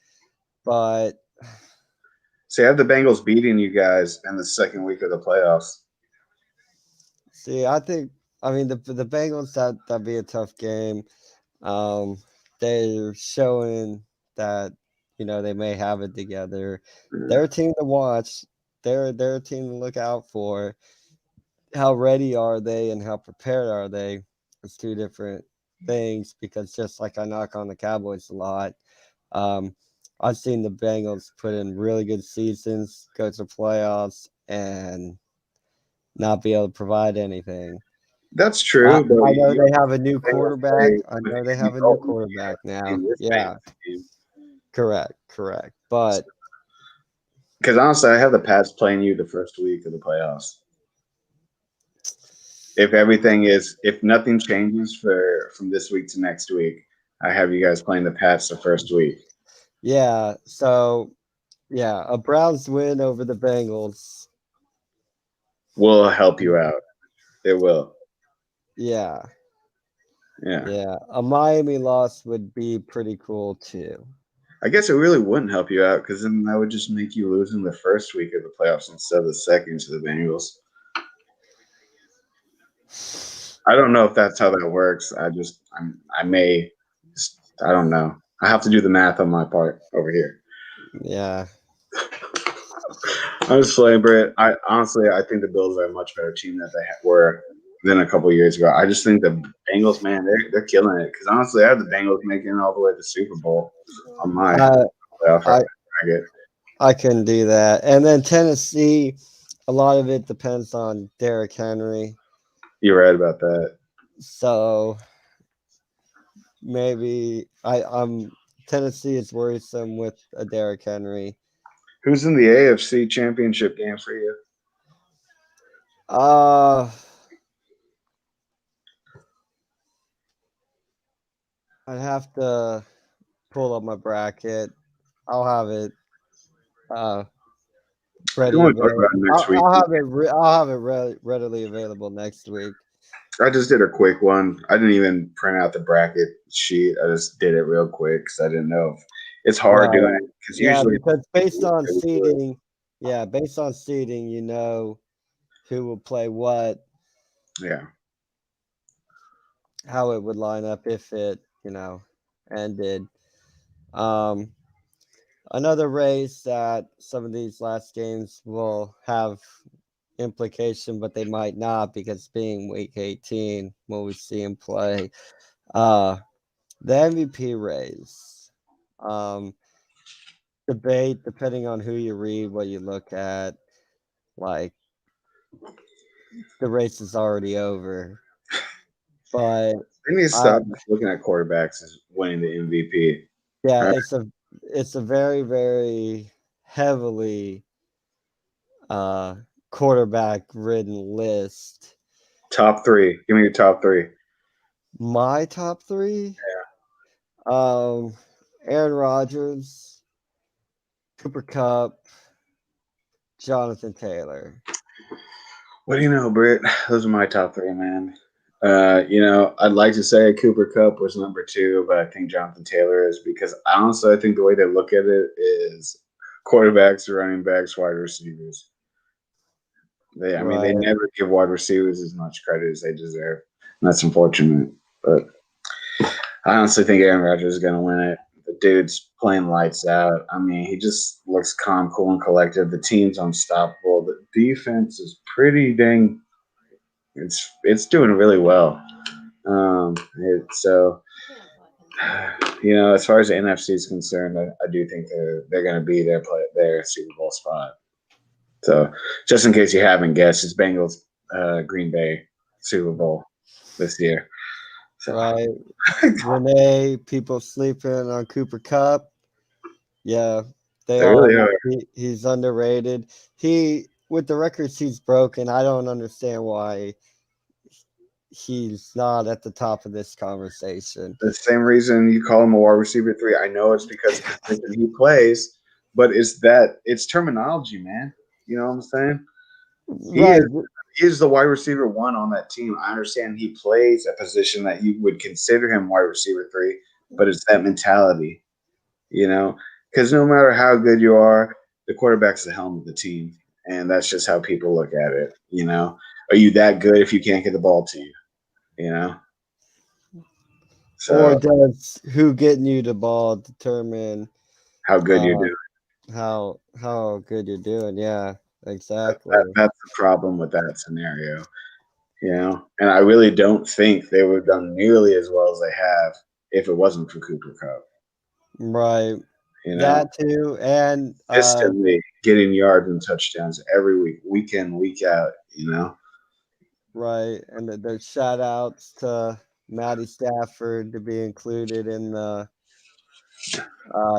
Speaker 1: but
Speaker 2: See, I have the Bengals beating you guys in the second week of the playoffs.
Speaker 1: see, I mean the Bengals that'd be a tough game. Um, they're showing that they may have it together. They're a
Speaker 2: Yeah.
Speaker 1: team to watch. They're a team to look out for. How ready are they and how prepared are they? It's two different things because just like I knock on the Cowboys a lot, um, I've seen the Bengals put in really good seasons, go to playoffs, and not be able to provide anything.
Speaker 2: That's
Speaker 1: I,
Speaker 2: true, but
Speaker 1: I know
Speaker 2: you
Speaker 1: they have a new
Speaker 2: Bengals
Speaker 1: quarterback.
Speaker 2: play
Speaker 1: I
Speaker 2: with
Speaker 1: know they
Speaker 2: Andy
Speaker 1: have a new
Speaker 2: Dalton
Speaker 1: quarterback
Speaker 2: in
Speaker 1: now.
Speaker 2: this
Speaker 1: Yeah,
Speaker 2: Bengals team.
Speaker 1: correct, correct. But
Speaker 2: Because honestly, I have the Pats playing you the first week of the playoffs. If nothing changes for from this week to next week, I have you guys playing the Pats the first week.
Speaker 1: yeah, so yeah, a Browns win over the Bengals.
Speaker 2: Will help you out. It will.
Speaker 1: Yeah,
Speaker 2: Yeah.
Speaker 1: yeah. A Miami loss would be pretty cool too.
Speaker 2: I guess it really wouldn't help you out because then that would just make you lose in the first week of the playoffs instead of the second to the Bengals. I don't know if that's how that works. I may just I don't know. I have to do the math on my part over here.
Speaker 1: Yeah,
Speaker 2: I'm just playing, Britt. I think the Bills are a much better team than they were than a couple years ago. I just think the Bengals, man, they're killing it. Because honestly, I have the Bengals making it all the way to the Super Bowl on my
Speaker 1: I
Speaker 2: playoff
Speaker 1: I
Speaker 2: bracket.
Speaker 1: I can do that. And then Tennessee, a lot of it depends on Derrick Henry.
Speaker 2: You're right about that.
Speaker 1: So maybe I'm Tennessee is worrisome with a Derrick Henry.
Speaker 2: Who's in the AFC Championship game for you?
Speaker 1: Uh I'd have to pull up my bracket. I'll have it uh
Speaker 2: We can
Speaker 1: ready
Speaker 2: only talk about
Speaker 1: available.
Speaker 2: it next week.
Speaker 1: I'll have it readily available next week.
Speaker 2: I just did a quick one. I didn't even print out the bracket sheet. I just did it real quick because I didn't know if it's hard
Speaker 1: Right.
Speaker 2: doing it because
Speaker 1: Yeah,
Speaker 2: usually
Speaker 1: because based on seeding, who will play what,
Speaker 2: yeah.
Speaker 1: how it would line up if it, ended. Um, Another race that some of these last games will have implication, but they might not because being week 18, when we see him play, uh, the MVP race. Um, Debate depending on who you read, what you look at. Like the race is already over, but
Speaker 2: They need to
Speaker 1: I
Speaker 2: stop just looking at quarterbacks as winning the MVP.
Speaker 1: yeah,
Speaker 2: All right.
Speaker 1: it's a very very heavily uh quarterback ridden list.
Speaker 2: Top three. Give me your top three.
Speaker 1: My top three, um, Aaron Rodgers, Cooper Cup, Jonathan Taylor.
Speaker 2: What do you know, Britt? Those are my top three, man. I'd like to say Cooper Cup was number two, but I think Jonathan Taylor is because honestly, I think the way they look at it is quarterbacks, running backs, wide receivers. They
Speaker 1: Right.
Speaker 2: never give wide receivers as much credit as they deserve. And that's unfortunate. But I honestly think Aaron Rodgers is going to win it. The dude's playing lights out. I mean, he just looks calm, cool, and collected. The team's unstoppable. The defense is pretty dang It's doing really well. So as far as the NFC is concerned, I do think they're going to be their Super Bowl spot. So just in case you haven't guessed, it's Bengals, Green Bay Super Bowl this year. So
Speaker 1: Right. Renee, people sleeping on Cooper Cup. Yeah, they
Speaker 2: they
Speaker 1: are.
Speaker 2: really are.
Speaker 1: He's underrated. With the records he's broken, I don't understand why he's not at the top of this conversation.
Speaker 2: The same reason you call him a wide receiver 3. I know it's because of the position he plays, but it's terminology, man. You know what I'm saying? He
Speaker 1: Right.
Speaker 2: he is the wide receiver 1 on that team. I understand he plays a position that you would consider him wide receiver 3, but it's that mentality, because no matter how good you are, the quarterback's the helm of the team, and that's just how people look at it. Are you that good if you can't get the ball to you? You know,
Speaker 1: Or
Speaker 2: so
Speaker 1: does who getting you the ball determine
Speaker 2: how good you
Speaker 1: uh,
Speaker 2: do.
Speaker 1: how good you're doing? Yeah,
Speaker 2: That,
Speaker 1: exactly.
Speaker 2: that, that's the problem with that scenario. And I really don't think they would have done nearly as well as they have if it wasn't for Cooper Cup.
Speaker 1: Right.
Speaker 2: You know,
Speaker 1: That too, and
Speaker 2: consistently getting yards and touchdowns every week in, week out.
Speaker 1: right, and there's shout outs to Matty Stafford to be included in the.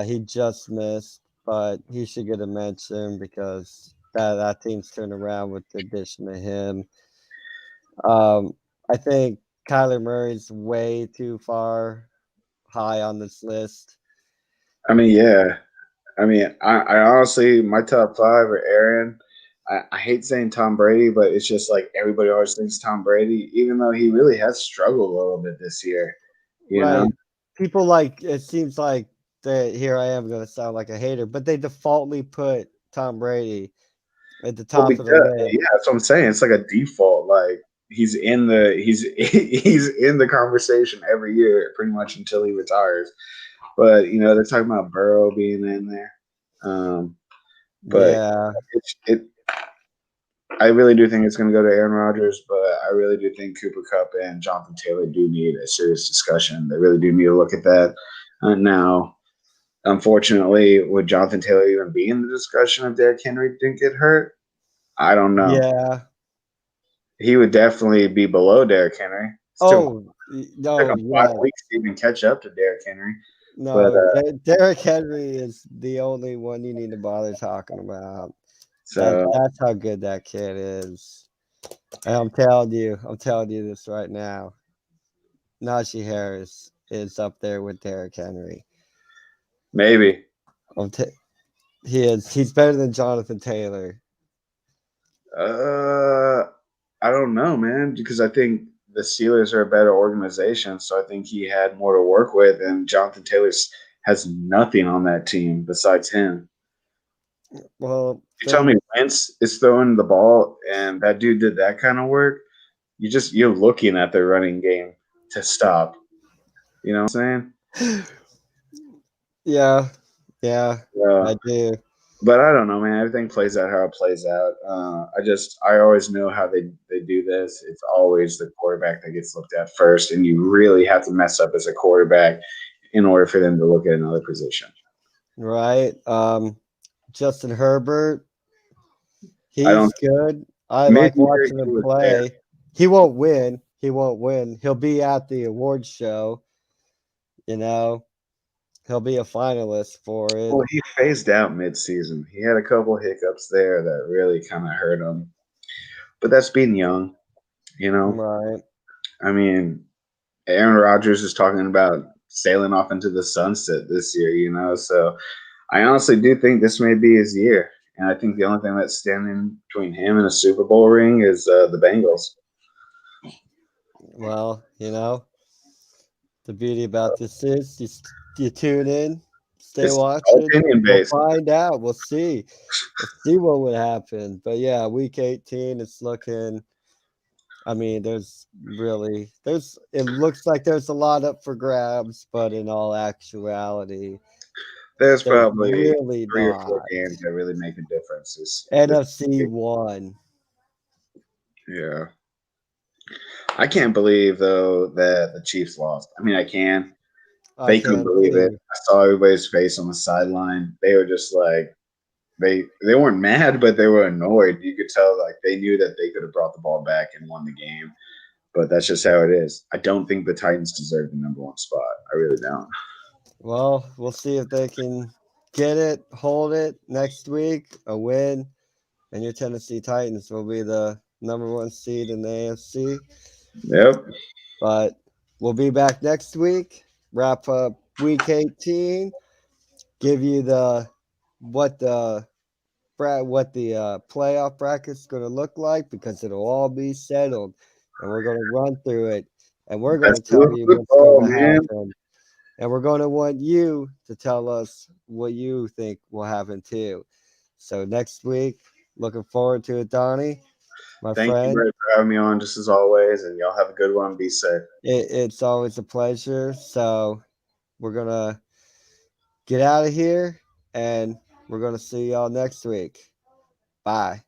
Speaker 1: He just missed, but he should get a mention because that team's turned around with the addition of him. Um, I think Kyler Murray's way too far high on this list.
Speaker 2: I mean, yeah. I mean, I honestly, my top 5 are Aaron. I hate saying Tom Brady, but it's just like everybody always thinks Tom Brady, even though he really has struggled a little bit this year. You know,
Speaker 1: Right. People like it seems like that here I am gonna sound like a hater, but they defaultly put Tom Brady at the
Speaker 2: well,
Speaker 1: top of the
Speaker 2: because
Speaker 1: list.
Speaker 2: yeah, that's what I'm saying. It's like a default. Like he's in the conversation every year, pretty much until he retires. But they're talking about Burrow being in there. Um, but
Speaker 1: Yeah.
Speaker 2: it I really do think it's going to go to Aaron Rodgers, but I really do think Cooper Cup and Jonathan Taylor do need a serious discussion. They really do need to look at that. Now, unfortunately, would Jonathan Taylor even be in the discussion if Derrick Henry didn't get hurt? I don't know.
Speaker 1: Yeah.
Speaker 2: He would definitely be below Derrick Henry.
Speaker 1: Oh
Speaker 2: Took
Speaker 1: no,
Speaker 2: him 5
Speaker 1: yeah.
Speaker 2: weeks to even catch up to Derrick Henry. But
Speaker 1: No, Derrick Henry is the only one you need to bother talking about.
Speaker 2: so
Speaker 1: That's how good that kid is. And I'm telling you this right now. Najee Harris is up there with Derrick Henry.
Speaker 2: maybe.
Speaker 1: I'm t- he is. He's better than Jonathan Taylor.
Speaker 2: Uh, I don't know, man, because I think the Steelers are a better organization, so I think he had more to work with, and Jonathan Taylor has nothing on that team besides him.
Speaker 1: Well,
Speaker 2: You tell me Wentz is throwing the ball, and that dude did that kind of work. You're looking at the running game to stop. You know what I'm saying?
Speaker 1: yeah, yeah,
Speaker 2: Yeah.
Speaker 1: I do.
Speaker 2: But I don't know, man. Everything plays out how it plays out. I always know how they do this. It's always the quarterback that gets looked at first, and you really have to mess up as a quarterback in order for them to look at another position.
Speaker 1: Right. Justin Herbert,
Speaker 2: I don't
Speaker 1: he's good. I like
Speaker 2: mid-year
Speaker 1: watching
Speaker 2: he
Speaker 1: him
Speaker 2: was there.
Speaker 1: play. He won't win. He won't win. He'll be at the awards show. You know, he'll be a finalist for it.
Speaker 2: Well, he phased out mid-season. He had a couple hiccups there that really kind of hurt him. But that's being young, you know.
Speaker 1: Right.
Speaker 2: I mean, Aaron Rodgers is talking about sailing off into the sunset this year, So I honestly do think this may be his year. And I think the only thing that's standing between him and a Super Bowl ring is the Bengals.
Speaker 1: Well, the beauty about this is you tune in, stay
Speaker 2: It's all
Speaker 1: watching.
Speaker 2: opinion
Speaker 1: We'll
Speaker 2: based.
Speaker 1: find out. We'll see. We'll see what would happen. But yeah, week 18, it's looking. I mean, it looks like there's a lot up for grabs, but in all actuality,
Speaker 2: There's
Speaker 1: there's
Speaker 2: probably
Speaker 1: really
Speaker 2: 3 or 4
Speaker 1: not.
Speaker 2: games that really make a difference.
Speaker 1: NFC 1.
Speaker 2: Yeah. I can't believe though that the Chiefs lost. I mean, I can.
Speaker 1: I
Speaker 2: They couldn't
Speaker 1: can
Speaker 2: believe it.
Speaker 1: too.
Speaker 2: I saw everybody's face on the sideline. They were just like they weren't mad, but they were annoyed. You could tell like they knew that they could have brought the ball back and won the game. But that's just how it is. I don't think the Titans deserve the number one spot. I really don't.
Speaker 1: Well, we'll see if they can get it, hold it next week, a win, and your Tennessee Titans will be the number one seed in the AFC.
Speaker 2: Yep.
Speaker 1: But we'll be back next week, wrap up week 18, give you the what the playoff bracket's going to look like because it'll all be settled, and we're going to run through it, and we're going
Speaker 2: That's
Speaker 1: to tell
Speaker 2: good
Speaker 1: you what's going
Speaker 2: football,
Speaker 1: to
Speaker 2: man.
Speaker 1: happen, and we're going to want you to tell us what you think will happen too. So next week, looking forward to it, Donnie, my
Speaker 2: Thank you,
Speaker 1: friend.
Speaker 2: Brett, for having me on just as always. And y'all have a good one. Be safe.
Speaker 1: It's always a pleasure. So we're gonna get out of here, and we're gonna see y'all next week. Bye.